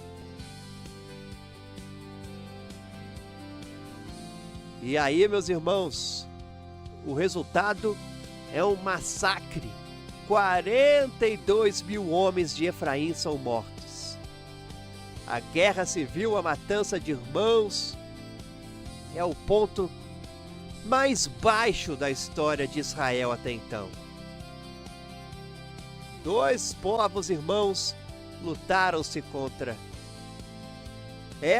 E aí, meus irmãos, o resultado é um massacre. 42 mil homens de Efraim são mortos. A guerra civil, a matança de irmãos, é o ponto mais baixo da história de Israel até então. 2 povos irmãos lutaram-se contra.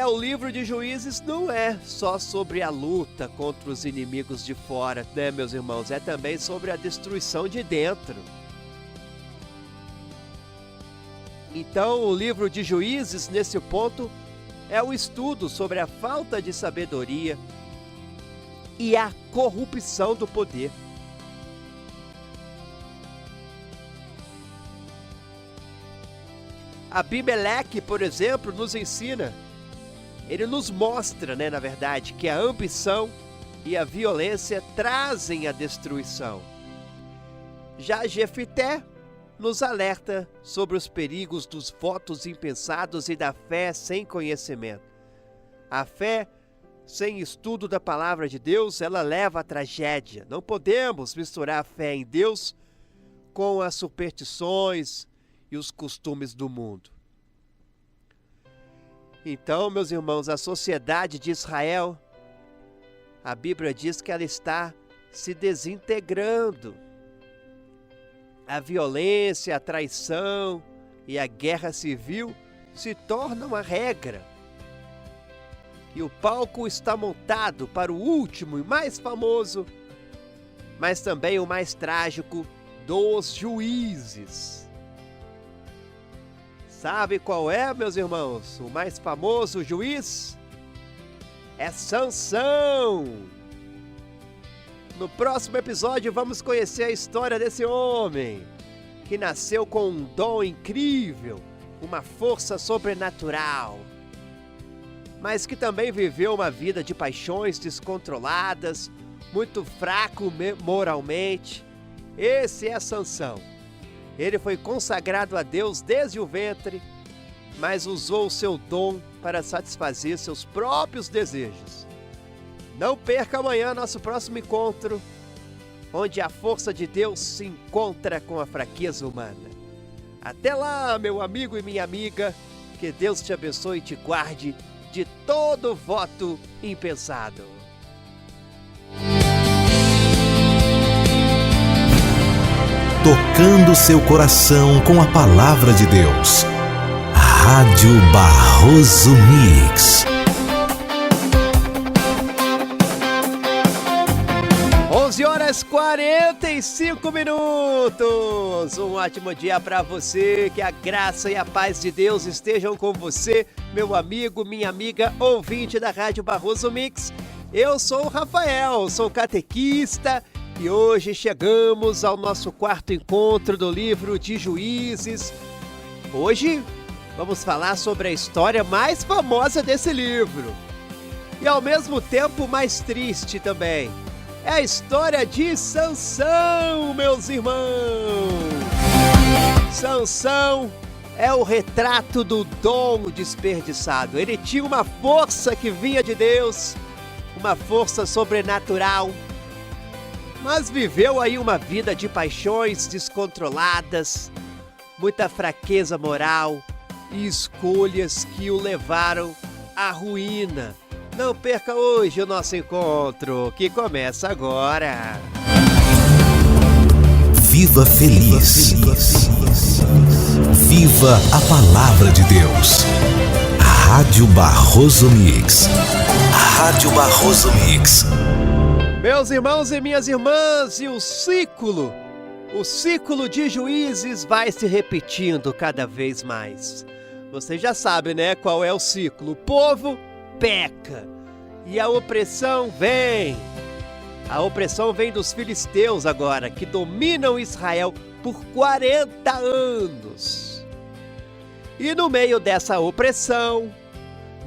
O livro de Juízes não é só sobre a luta contra os inimigos de fora, né, meus irmãos? É também sobre a destruição de dentro. Então, o livro de Juízes, nesse ponto, é o estudo sobre a falta de sabedoria e a corrupção do poder. Abimeleque, por exemplo, nos ensina, ele nos mostra, na verdade, que a ambição e a violência trazem a destruição. Já Jefté nos alerta sobre os perigos dos votos impensados e da fé sem conhecimento. A fé sem estudo da palavra de Deus, ela leva à tragédia. Não podemos misturar a fé em Deus com as superstições e os costumes do mundo. Então, meus irmãos, a sociedade de Israel, a Bíblia diz que ela está se desintegrando. A violência, a traição e a guerra civil se tornam a regra. E o palco está montado para o último e mais famoso, mas também o mais trágico dos juízes. Sabe qual é, meus irmãos, o mais famoso juiz? É Sansão. No próximo episódio vamos conhecer a história desse homem, que nasceu com um dom incrível, uma força sobrenatural, mas que também viveu uma vida de paixões descontroladas, muito fraco moralmente. Esse é Sansão. Ele foi consagrado a Deus desde o ventre, mas usou o seu dom para satisfazer seus próprios desejos. Não perca amanhã nosso próximo encontro, onde a força de Deus se encontra com a fraqueza humana. Até lá, meu amigo e minha amiga, que Deus te abençoe e te guarde de todo voto impensado. Tocando seu coração com a palavra de Deus. Rádio Barroso Mix. 11h45. Um ótimo dia para você, que a graça e a paz de Deus estejam com você, meu amigo, minha amiga, ouvinte da Rádio Barroso Mix. Eu sou o Rafael, sou catequista e hoje chegamos ao nosso 4º encontro do livro de Juízes. Hoje vamos falar sobre a história mais famosa desse livro e ao mesmo tempo mais triste também. É a história de Sansão, meus irmãos. Sansão é o retrato do dom desperdiçado. Ele tinha uma força que vinha de Deus, uma força sobrenatural, mas viveu aí uma vida de paixões descontroladas, muita fraqueza moral e escolhas que o levaram à ruína. Não perca hoje o nosso encontro, que começa agora. Viva feliz. Viva a palavra de Deus. Rádio Barroso Mix. Rádio Barroso Mix. Meus irmãos e minhas irmãs, e o ciclo de Juízes vai se repetindo cada vez mais. Você já sabe, né, qual é o ciclo? O povo peca e a opressão vem. A opressão vem dos filisteus agora, que dominam Israel por 40 anos. E no meio dessa opressão,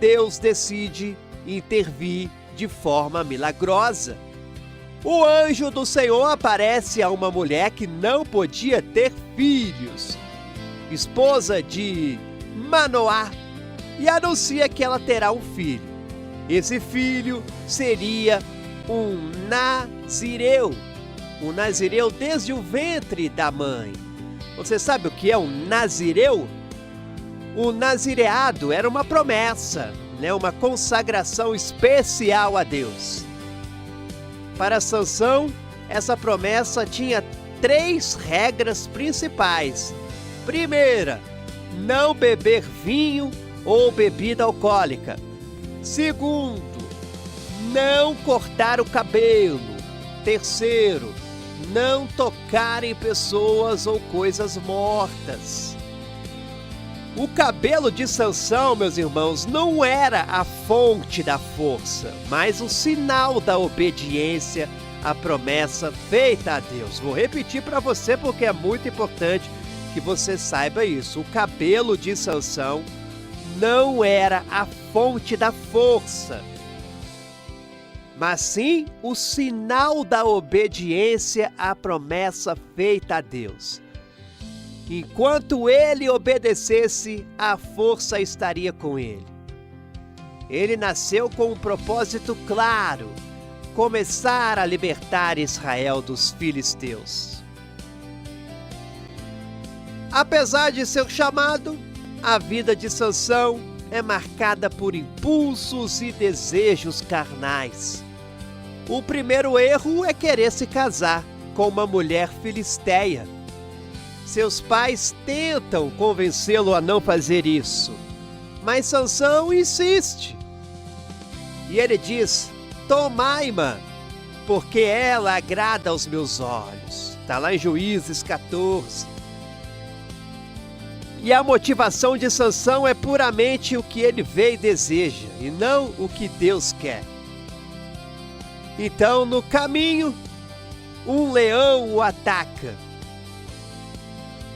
Deus decide intervir de forma milagrosa. O anjo do Senhor aparece a uma mulher que não podia ter filhos. esposa de Manoá, e anuncia que ela terá um filho. Esse filho seria um nazireu desde o ventre da mãe. Você sabe o que é um nazireu? O nazireado era uma promessa, uma consagração especial a Deus. Para Sansão, essa promessa tinha 3 regras principais. Primeira, não beber vinho ou bebida alcoólica. Segundo, não cortar o cabelo. Terceiro, não tocar em pessoas ou coisas mortas. O cabelo de Sansão, meus irmãos, não era a fonte da força, mas o sinal da obediência à promessa feita a Deus. Vou repetir para você porque é muito importante que você saiba isso. O cabelo de Sansão não era a fonte da força, mas sim o sinal da obediência à promessa feita a Deus. Enquanto ele obedecesse, a força estaria com ele. Ele nasceu com um propósito claro: começar a libertar Israel dos filisteus. Apesar de seu chamado, a vida de Sansão é marcada por impulsos e desejos carnais. O primeiro erro é querer se casar com uma mulher filisteia. Seus pais tentam convencê-lo a não fazer isso, mas Sansão insiste. E ele diz: tomai-ma, porque ela agrada aos meus olhos. Está lá em Juízes 14. E a motivação de Sansão é puramente o que ele vê e deseja, e não o que Deus quer. Então, no caminho, um leão o ataca.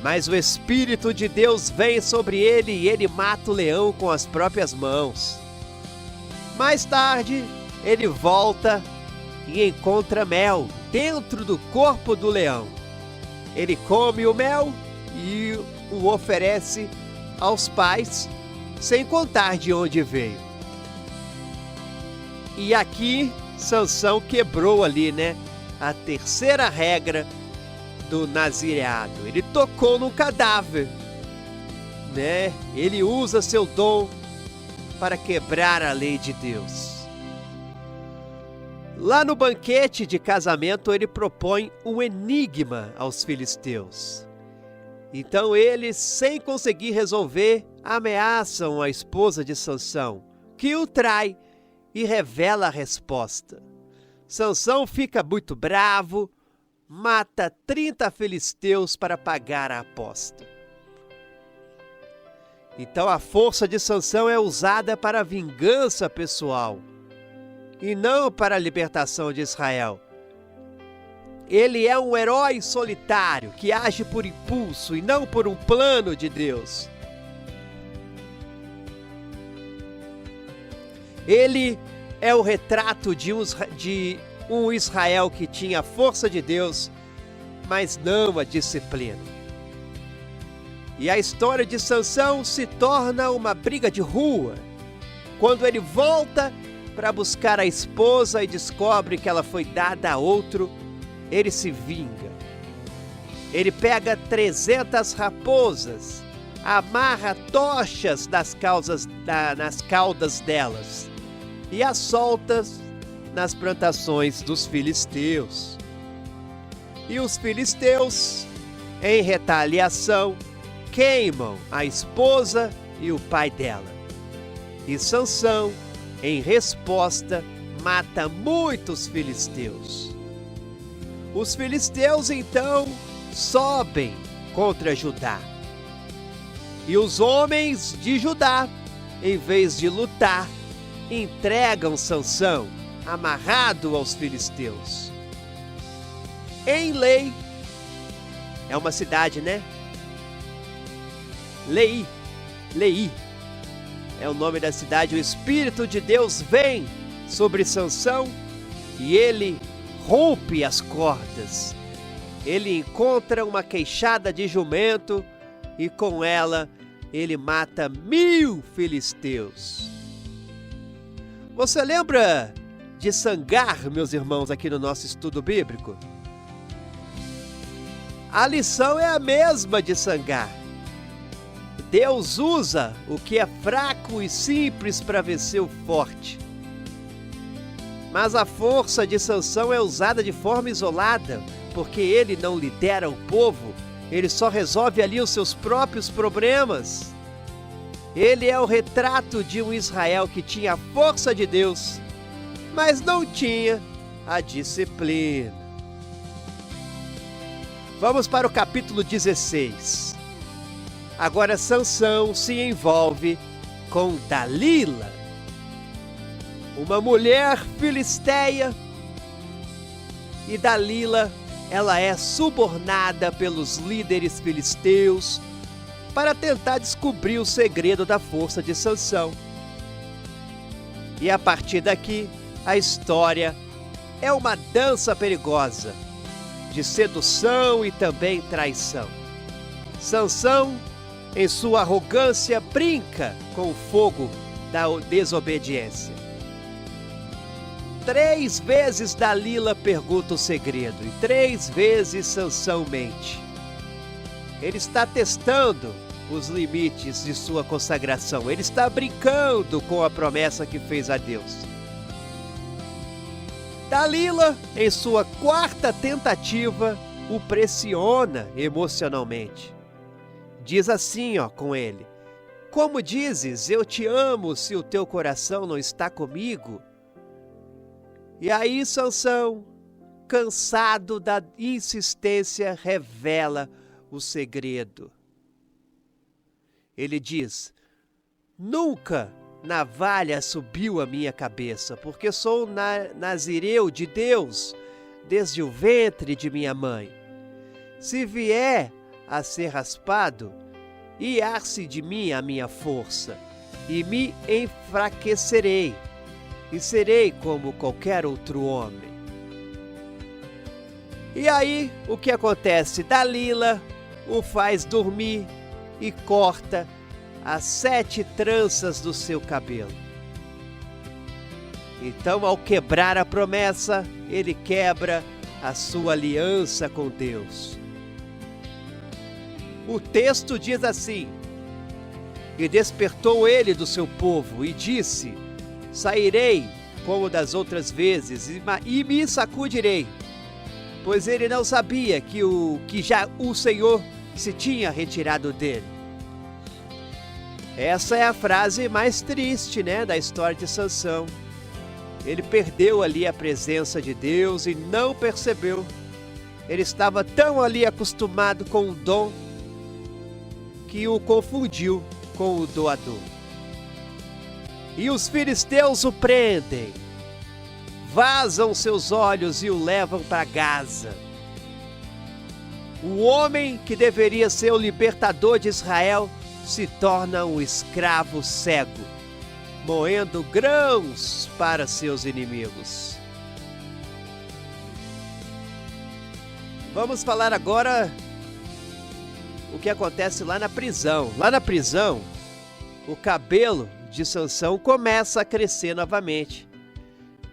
Mas o Espírito de Deus vem sobre ele e ele mata o leão com as próprias mãos. Mais tarde, ele volta e encontra mel dentro do corpo do leão. Ele come o mel e o oferece aos pais, sem contar de onde veio. E aqui, Sansão quebrou ali, a terceira regra do nazireado. Ele tocou no cadáver, Ele usa seu dom para quebrar a lei de Deus. Lá no banquete de casamento, ele propõe um enigma aos filisteus. Então eles, sem conseguir resolver, ameaçam a esposa de Sansão, que o trai e revela a resposta. Sansão fica muito bravo, mata 30 filisteus para pagar a aposta. Então a força de Sansão é usada para a vingança pessoal e não para a libertação de Israel. Ele é um herói solitário que age por impulso e não por um plano de Deus. Ele é o retrato de um Israel que tinha a força de Deus, mas não a disciplina. E a história de Sansão se torna uma briga de rua, quando ele volta para buscar a esposa e descobre que ela foi dada a outro. Ele se vinga. Ele pega 300 raposas, amarra tochas nas caudas delas e as solta nas plantações dos filisteus. E os filisteus, em retaliação, queimam a esposa e o pai dela. E Sansão, em resposta, mata muitos filisteus. Os filisteus, então, sobem contra Judá. E os homens de Judá, em vez de lutar, entregam Sansão, amarrado aos filisteus. Em Lei, é uma cidade, Lei é o nome da cidade. O Espírito de Deus vem sobre Sansão e ele rompe as cordas. Ele encontra uma queixada de jumento e com ela ele mata 1000 filisteus. Você lembra de Sangar, meus irmãos, aqui no nosso estudo bíblico? A lição é a mesma de Sangar. Deus usa o que é fraco e simples para vencer o forte. Mas a força de Sansão é usada de forma isolada, porque ele não lidera o povo, ele só resolve ali os seus próprios problemas. Ele é o retrato de um Israel que tinha a força de Deus, mas não tinha a disciplina. Vamos para o capítulo 16. Agora Sansão se envolve com Dalila, uma mulher filisteia, e Dalila, ela é subornada pelos líderes filisteus para tentar descobrir o segredo da força de Sansão. E a partir daqui, a história é uma dança perigosa de sedução e também traição. Sansão, em sua arrogância, brinca com o fogo da desobediência. 3 vezes Dalila pergunta o segredo e 3 vezes Sansão mente. Ele está testando os limites de sua consagração. Ele está brincando com a promessa que fez a Deus. Dalila, em sua 4ª tentativa, o pressiona emocionalmente. Diz assim, com ele: como dizes, eu te amo, se o teu coração não está comigo? E aí Sansão, cansado da insistência, revela o segredo. Ele diz: nunca navalha subiu a minha cabeça, porque sou nazireu de Deus desde o ventre de minha mãe. Se vier a ser raspado, ir-se de mim a minha força, e me enfraquecerei, e serei como qualquer outro homem. E aí, o que acontece? Dalila o faz dormir e corta as 7 tranças do seu cabelo. Então, ao quebrar a promessa, ele quebra a sua aliança com Deus. O texto diz assim: e despertou ele do seu povo e disse: sairei como das outras vezes e me sacudirei, pois ele não sabia que já o Senhor se tinha retirado dele. Essa é a frase mais triste, da história de Sansão. Ele perdeu ali a presença de Deus e não percebeu. Ele estava tão ali acostumado com o dom que o confundiu com o doador. E os filisteus o prendem, vazam seus olhos e o levam para Gaza. O homem que deveria ser o libertador de Israel se torna um escravo cego, moendo grãos para seus inimigos. Vamos falar agora o que acontece lá na prisão. Lá na prisão, o cabelo de Sansão começa a crescer novamente.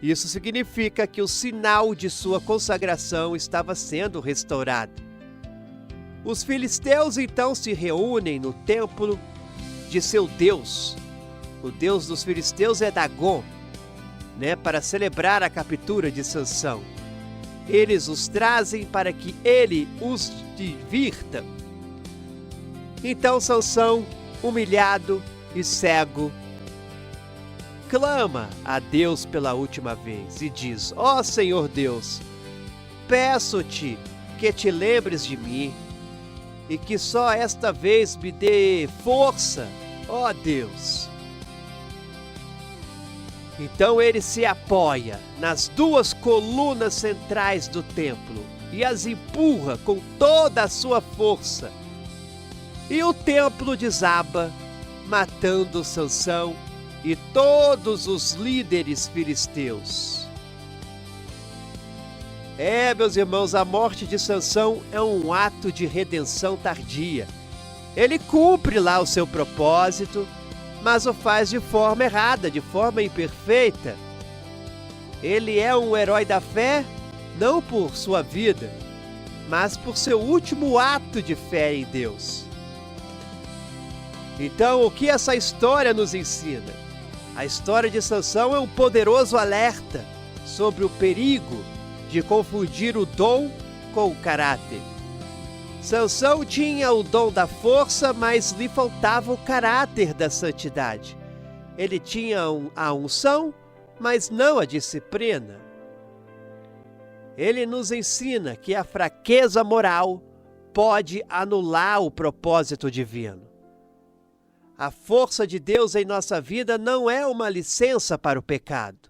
Isso significa que o sinal de sua consagração estava sendo restaurado. Os filisteus então se reúnem no templo de seu Deus. O Deus dos filisteus é Dagon, para celebrar a captura de Sansão. Eles os trazem para que ele os divirta. Então Sansão, humilhado e cego, clama a Deus pela última vez e diz: ó Senhor Deus, peço-te que te lembres de mim e que só esta vez me dê força, ó Deus. Então ele se apoia nas 2 colunas centrais do templo e as empurra com toda a sua força. E o templo desaba, matando Sansão e todos os líderes filisteus. Meus irmãos, a morte de Sansão é um ato de redenção tardia. Ele cumpre lá o seu propósito, mas o faz de forma errada, de forma imperfeita. Ele é um herói da fé, não por sua vida, mas por seu último ato de fé em Deus. Então, o que essa história nos ensina? A história de Sansão é um poderoso alerta sobre o perigo de confundir o dom com o caráter. Sansão tinha o dom da força, mas lhe faltava o caráter da santidade. Ele tinha a unção, mas não a disciplina. Ele nos ensina que a fraqueza moral pode anular o propósito divino. A força de Deus em nossa vida não é uma licença para o pecado.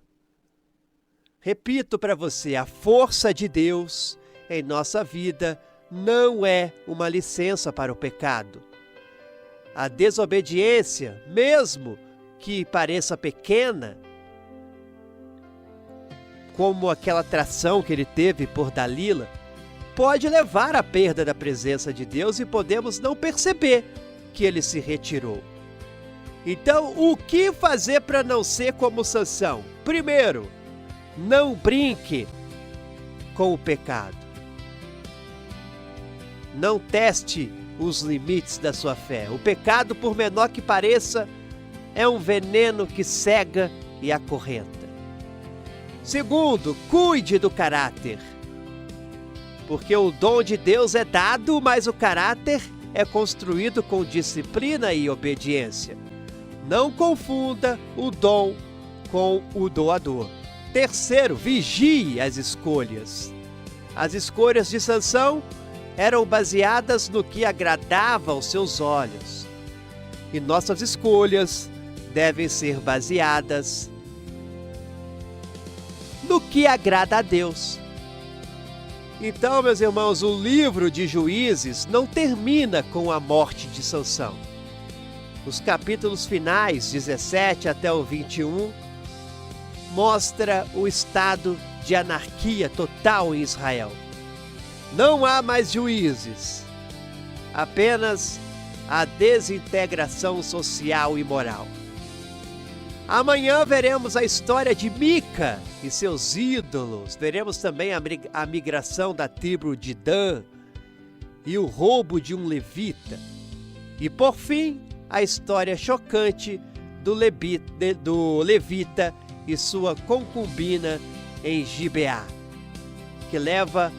Repito para você, a força de Deus em nossa vida não é uma licença para o pecado. A desobediência, mesmo que pareça pequena, como aquela atração que ele teve por Dalila, pode levar à perda da presença de Deus e podemos não perceber que ele se retirou. Então, o que fazer para não ser como Sansão? Primeiro, não brinque com o pecado. Não teste os limites da sua fé. O pecado, por menor que pareça, é um veneno que cega e acorrenta. Segundo, cuide do caráter. Porque o dom de Deus é dado, mas o caráter é construído com disciplina e obediência. Não confunda o dom com o doador. Terceiro, vigie as escolhas. As escolhas de Sansão eram baseadas no que agradava aos seus olhos. E nossas escolhas devem ser baseadas no que agrada a Deus. Então, meus irmãos, o livro de Juízes não termina com a morte de Sansão. Os capítulos finais, 17 até o 21, mostra o estado de anarquia total em Israel. Não há mais juízes, apenas a desintegração social e moral. Amanhã veremos a história de Mica e seus ídolos, veremos também a migração da tribo de Dan e o roubo de um levita. E por fim, a história chocante do levita e sua concubina em Gibeá, que leva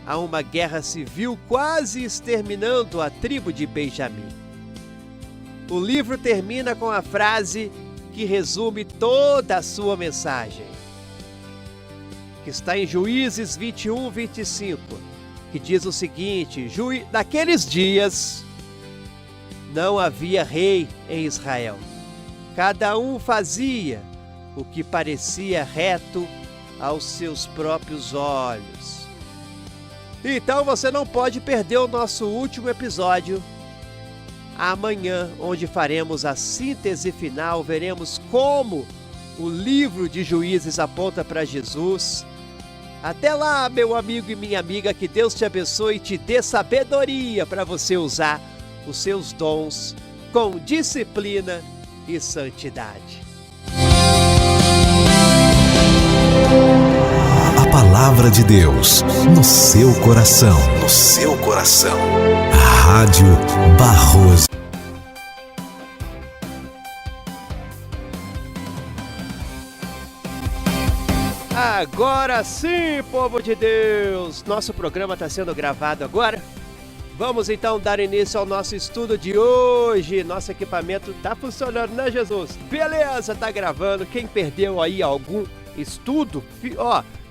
a uma guerra civil quase exterminando a tribo de Benjamim. O livro termina com a frase que resume toda a sua mensagem, que está em Juízes 21, 25, que diz o seguinte: naqueles dias não havia rei em Israel. Cada um fazia o que parecia reto aos seus próprios olhos. Então você não pode perder o nosso último episódio amanhã, onde faremos a síntese final, veremos como o livro de Juízes aponta para Jesus. Até lá, meu amigo e minha amiga, que Deus te abençoe e te dê sabedoria para você usar os seus dons com disciplina e santidade. A palavra de Deus no seu coração. No seu coração. Rádio Barroso. Agora sim, povo de Deus! Nosso programa está sendo gravado agora. Vamos então dar início ao nosso estudo de hoje. Nosso equipamento está funcionando, né, Jesus? Beleza, tá gravando. Quem perdeu aí algum estudo,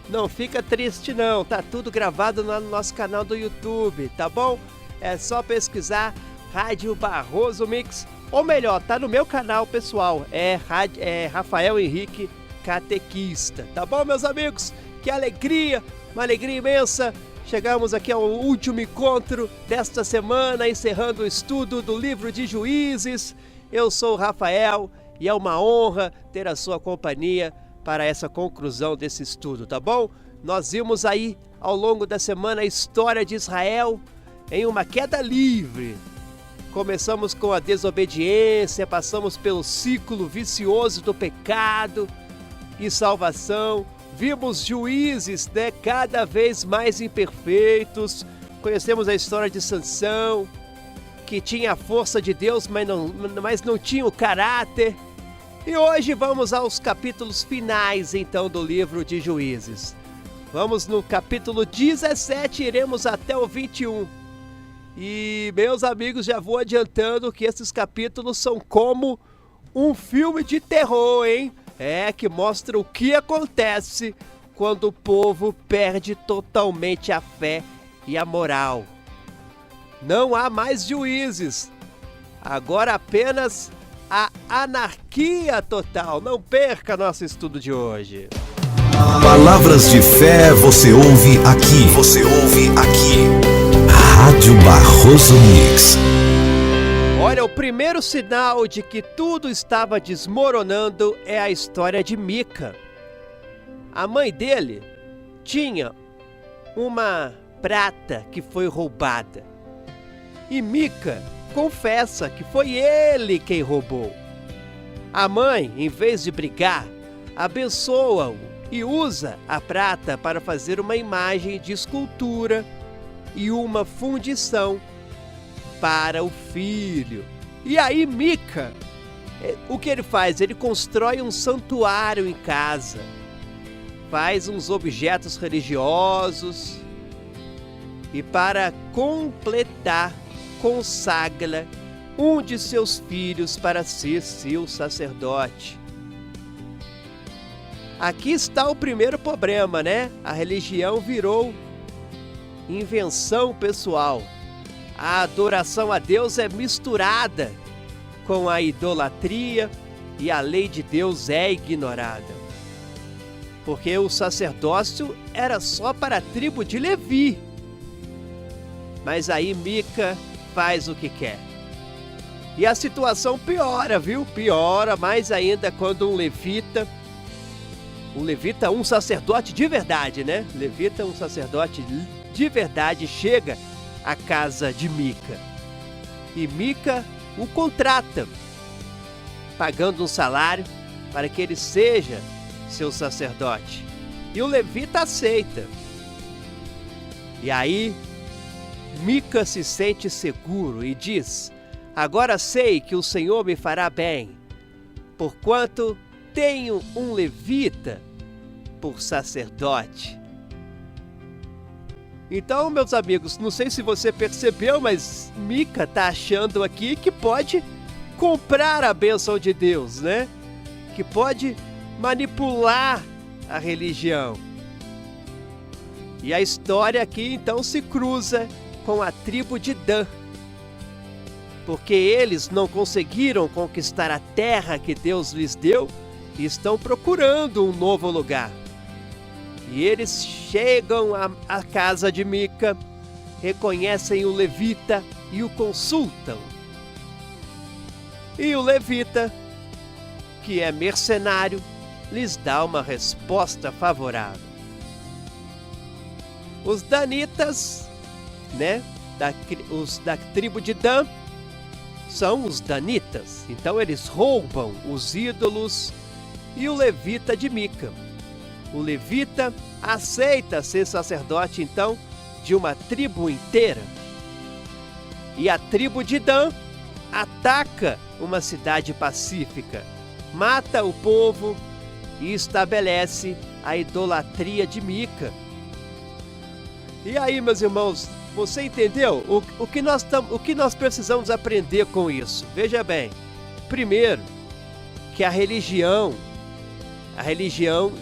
não fica triste não. Tá tudo gravado lá no nosso canal do YouTube, tá bom? É só pesquisar Rádio Barroso Mix. Ou melhor, tá no meu canal pessoal. É Rafael Henrique Catequista. Tá bom, meus amigos? Que alegria, uma alegria imensa. Chegamos aqui ao último encontro desta semana, encerrando o estudo do livro de Juízes. Eu sou o Rafael e é uma honra ter a sua companhia para essa conclusão desse estudo, tá bom? Nós vimos aí ao longo da semana a história de Israel em uma queda livre, Começamos com a desobediência, passamos pelo ciclo vicioso do pecado e salvação. Vimos juízes, né, cada vez mais imperfeitos. Conhecemos a história de Sansão, que tinha a força de Deus, mas não tinha o caráter. E hoje vamos aos capítulos finais, então, do livro de Juízes. Vamos no capítulo 17 e iremos até o 21. E, meus amigos, já vou adiantando que esses capítulos são como um filme de terror, hein? Que mostra o que acontece quando o povo perde totalmente a fé e a moral. Não há mais juízes, agora apenas a anarquia total. Não perca nosso estudo de hoje. Palavras de fé você ouve aqui. Você ouve aqui. Rádio Barroso Mix. Olha, o primeiro sinal de que tudo estava desmoronando é a história de Mica. A mãe dele tinha uma prata que foi roubada. E Mica confessa que foi ele quem roubou. A mãe, em vez de brigar, abençoa-o e usa a prata para fazer uma imagem de escultura e uma fundição para o filho. E aí Mica, o que ele faz? Ele constrói um santuário em casa, faz uns objetos religiosos e, para completar, consagra um de seus filhos para ser seu sacerdote. Aqui está o primeiro problema, né? A religião virou invenção pessoal. A adoração a Deus é misturada com a idolatria e a lei de Deus é ignorada. Porque o sacerdócio era só para a tribo de Levi. Mas aí Mica faz o que quer. E a situação piora, viu? Piora mais ainda quando um levita, um sacerdote de verdade, né? Levita, um sacerdote de verdade, chega à casa de Mica. E Mica o contrata, pagando um salário para que ele seja seu sacerdote. E o levita aceita. E aí Mica se sente seguro e diz: agora sei que o Senhor me fará bem, porquanto tenho um levita por sacerdote. Então, meus amigos, não sei se você percebeu, mas Mica está achando aqui que pode comprar a bênção de Deus, né? Que pode manipular a religião. E a história aqui então se cruza com a tribo de Dan, porque eles não conseguiram conquistar a terra que Deus lhes deu e estão procurando um novo lugar. E eles chegam à casa de Mica, reconhecem o levita e o consultam. E o levita, que é mercenário, lhes dá uma resposta favorável. Os danitas, né, os da tribo de Dan, são os danitas. Então eles roubam os ídolos e o levita de Mica. O levita aceita ser sacerdote, então, de uma tribo inteira. E a tribo de Dan ataca uma cidade pacífica, mata o povo e estabelece a idolatria de Mica. E aí, meus irmãos, você entendeu? O que nós precisamos aprender com isso? Veja bem, primeiro, que a religião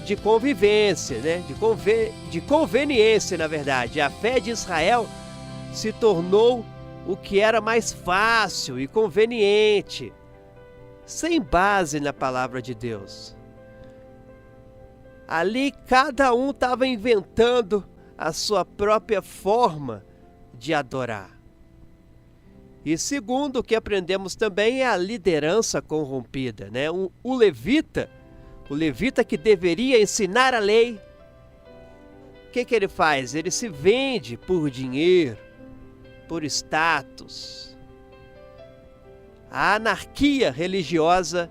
de convivência, né? de conveniência, na verdade. A fé de Israel se tornou o que era mais fácil e conveniente, sem base na palavra de Deus. Ali cada um estava inventando a sua própria forma de adorar. E segundo, o que aprendemos também é a liderança corrompida, né? O levita que deveria ensinar a lei, o que ele faz? Ele se vende por dinheiro, por status. A anarquia religiosa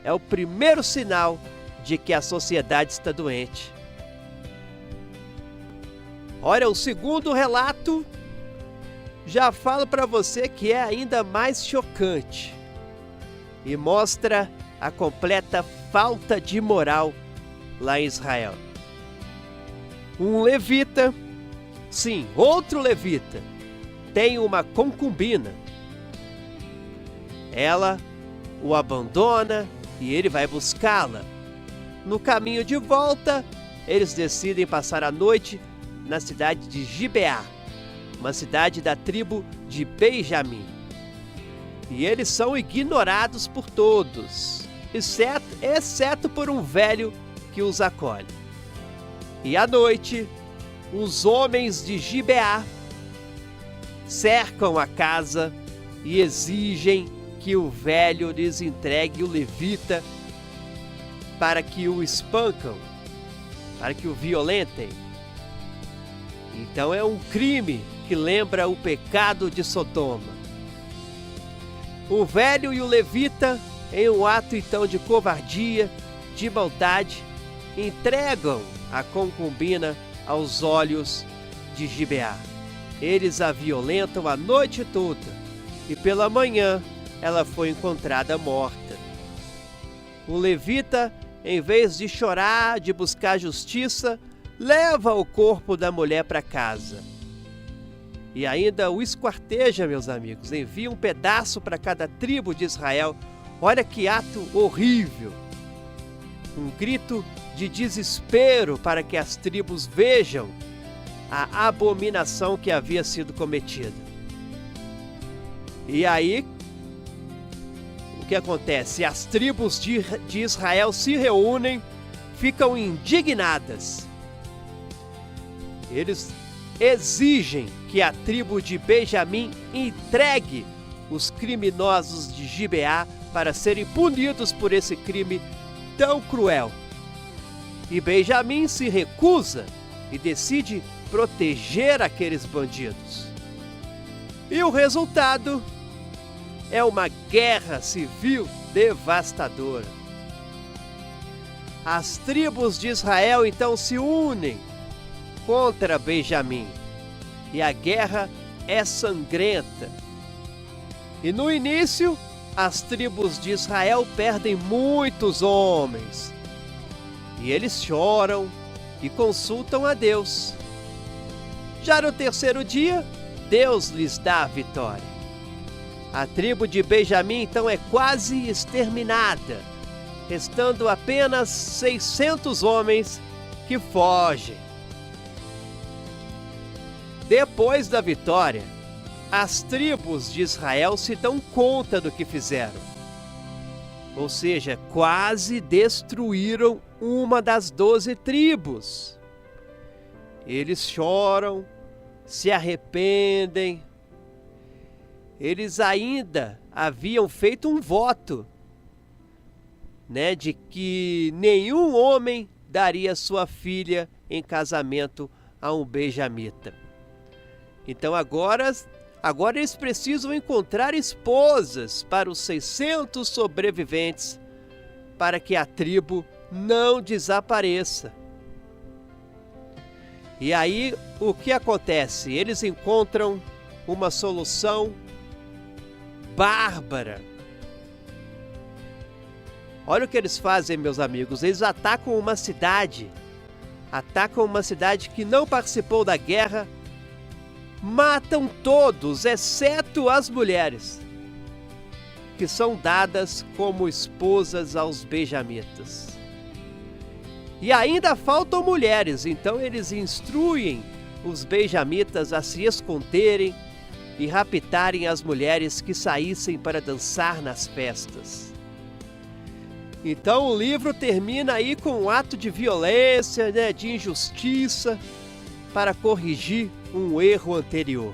é o primeiro sinal de que a sociedade está doente. Olha, o segundo relato já falo para você que é ainda mais chocante e mostra a completa falta de moral lá em Israel. Um levita, sim, outro levita, tem uma concubina. Ela o abandona e ele vai buscá-la. No caminho de volta, eles decidem passar a noite na cidade de Gibeá, uma cidade da tribo de Benjamim. E eles são ignorados por todos, exceto por um velho que os acolhe. E à noite, os homens de Gibeá cercam a casa e exigem que o velho lhes entregue o levita para que o espancam, para que o violentem. Então é um crime que lembra o pecado de Sodoma. O velho e o levita, em um ato então de covardia, de maldade, entregam a concubina aos olhos de Gibeá. Eles a violentam a noite toda e pela manhã ela foi encontrada morta. O levita, em vez de chorar, de buscar justiça, leva o corpo da mulher para casa. E ainda o esquarteja, meus amigos, envia um pedaço para cada tribo de Israel. Olha que ato horrível! Um grito de desespero para que as tribos vejam a abominação que havia sido cometida. E aí, o que acontece? As tribos de Israel se reúnem, ficam indignadas. Eles exigem que a tribo de Benjamim entregue os criminosos de Gibeá para serem punidos por esse crime tão cruel. E Benjamim se recusa e decide proteger aqueles bandidos. E o resultado é uma guerra civil devastadora. As tribos de Israel então se unem contra Benjamim e a guerra é sangrenta. E no início, as tribos de Israel perdem muitos homens e eles choram e consultam a Deus. Já no terceiro dia, Deus lhes dá a vitória. A tribo de Benjamim então é quase exterminada, restando apenas 600 homens que fogem. Depois da vitória, as tribos de Israel se dão conta do que fizeram. Ou seja, quase destruíram uma das 12 tribos. Eles choram, se arrependem. Eles ainda haviam feito um voto, de que nenhum homem daria sua filha em casamento a um benjamita. Então agora eles precisam encontrar esposas para os 600 sobreviventes, para que a tribo não desapareça. E aí o que acontece? Eles encontram uma solução bárbara. Olha o que eles fazem, meus amigos. Eles atacam uma cidade que não participou da guerra, matam todos, exceto as mulheres, que são dadas como esposas aos benjamitas. E ainda faltam mulheres, então eles instruem os benjamitas a se esconderem e raptarem as mulheres que saíssem para dançar nas festas. Então o livro termina aí com um ato de violência, de injustiça, para corrigir um erro anterior.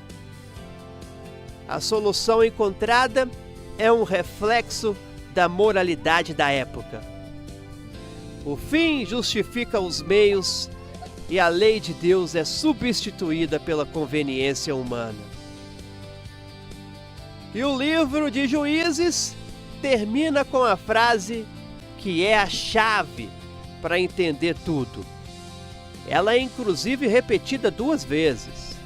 A solução encontrada é um reflexo da moralidade da época. O fim justifica os meios e a lei de Deus é substituída pela conveniência humana. E o livro de Juízes termina com a frase que é a chave para entender tudo. Ela é inclusive repetida 2 vezes,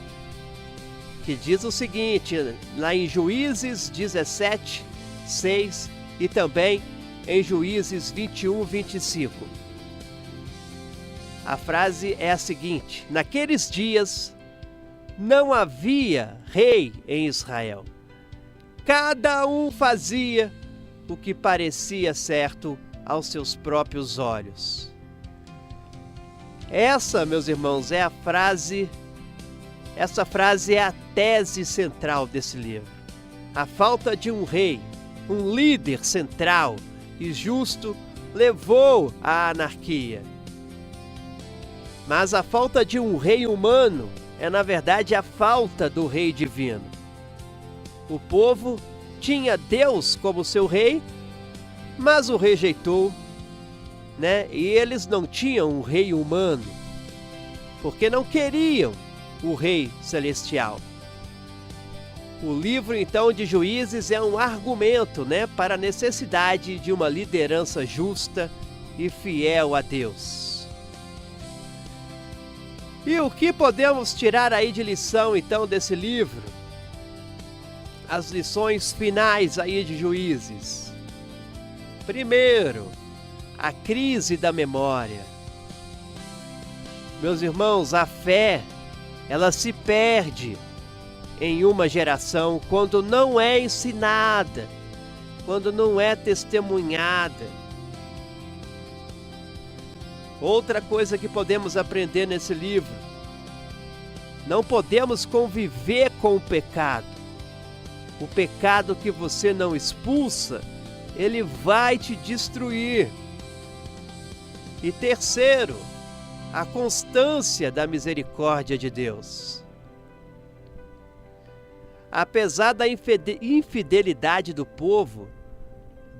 que diz o seguinte, lá em Juízes 17, 6 e também em Juízes 21, 25. A frase é a seguinte: naqueles dias não havia rei em Israel. Cada um fazia o que parecia certo aos seus próprios olhos. Essa, meus irmãos, é a frase, essa frase é a tese central desse livro. A falta de um rei, um líder central e justo, levou à anarquia. Mas a falta de um rei humano é, na verdade, a falta do rei divino. O povo tinha Deus como seu rei, mas o rejeitou, né? E eles não tinham um rei humano, porque não queriam o rei celestial. O livro, então, de Juízes é um argumento, né, para a necessidade de uma liderança justa e fiel a Deus. E o que podemos tirar aí de lição, então, desse livro? As lições finais aí de Juízes. Primeiro, a crise da memória. Meus irmãos, a fé, ela se perde em uma geração quando não é ensinada, quando não é testemunhada. Outra coisa que podemos aprender nesse livro: não podemos conviver com o pecado. O pecado que você não expulsa, ele vai te destruir. E terceiro, a constância da misericórdia de Deus. Apesar da infidelidade do povo,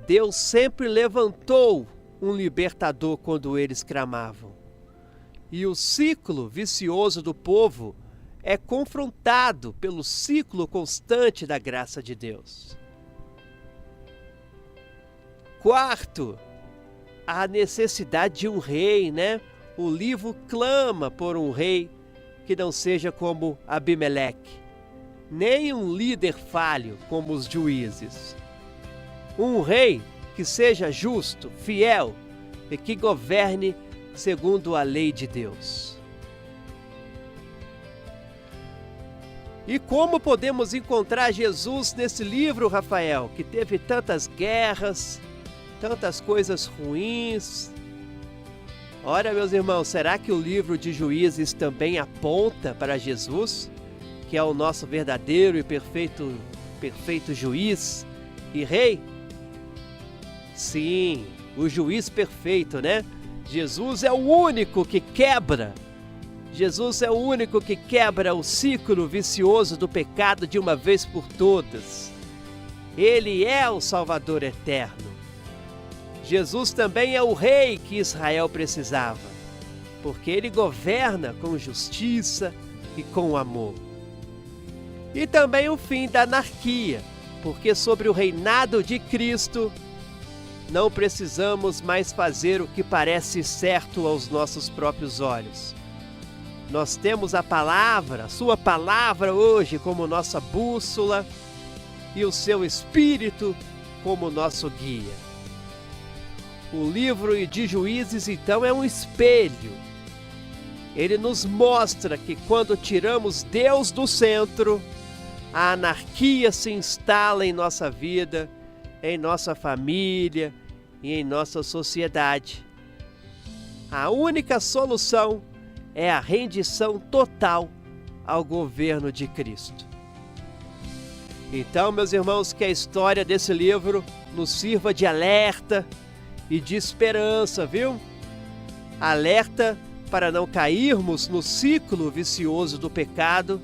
Deus sempre levantou um libertador quando eles clamavam. E o ciclo vicioso do povo é confrontado pelo ciclo constante da graça de Deus. Quarto, a necessidade de um rei, né? O livro clama por um rei que não seja como Abimeleque, nem um líder falho como os juízes. Um rei que seja justo, fiel e que governe segundo a lei de Deus. E como podemos encontrar Jesus nesse livro, Rafael, que teve tantas guerras, tantas coisas ruins? Ora, meus irmãos, será que o livro de Juízes também aponta para Jesus, que é o nosso verdadeiro e perfeito juiz e rei? Sim, o juiz perfeito, né? Jesus é o único que quebra. Jesus é o único que quebra o ciclo vicioso do pecado de uma vez por todas. Ele é o Salvador eterno. Jesus também é o rei que Israel precisava, porque ele governa com justiça e com amor. E também o fim da anarquia, porque sobre o reinado de Cristo não precisamos mais fazer o que parece certo aos nossos próprios olhos. Nós temos a palavra, a sua palavra hoje como nossa bússola e o seu Espírito como nosso guia. O livro de Juízes, então, é um espelho. Ele nos mostra que quando tiramos Deus do centro, a anarquia se instala em nossa vida, em nossa família e em nossa sociedade. A única solução é a rendição total ao governo de Cristo. Então, meus irmãos, que a história desse livro nos sirva de alerta e de esperança, viu? Alerta para não cairmos no ciclo vicioso do pecado.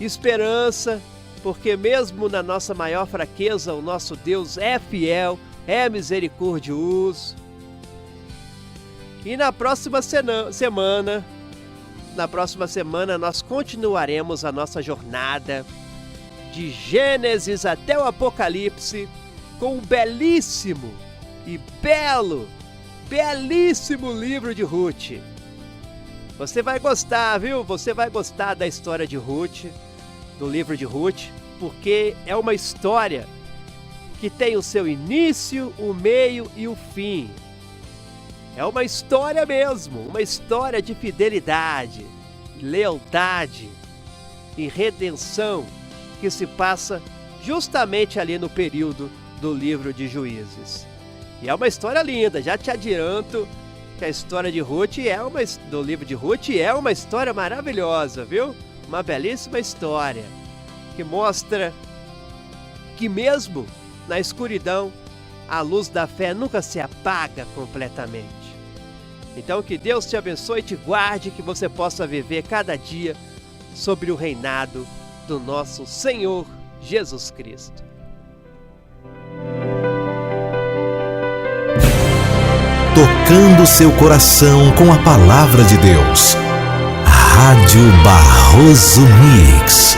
Esperança, porque mesmo na nossa maior fraqueza, o nosso Deus é fiel, é misericordioso. E na próxima semana nós continuaremos a nossa jornada de Gênesis até o Apocalipse, com um belíssimo e belíssimo livro de Ruth. Você vai gostar, viu? Você vai gostar da história de Ruth, do livro de Ruth, porque é uma história que tem o seu início, o meio e o fim. É uma história mesmo, uma história de fidelidade, lealdade e redenção que se passa justamente ali no período do livro de Juízes. E é uma história linda, já te adianto que a história de Ruth do livro de Ruth é uma história maravilhosa, viu? Uma belíssima história que mostra que mesmo na escuridão, a luz da fé nunca se apaga completamente. Então que Deus te abençoe e te guarde, que você possa viver cada dia sobre o reinado do nosso Senhor Jesus Cristo. Tocando seu coração com a palavra de Deus. Rádio Barroso Mix.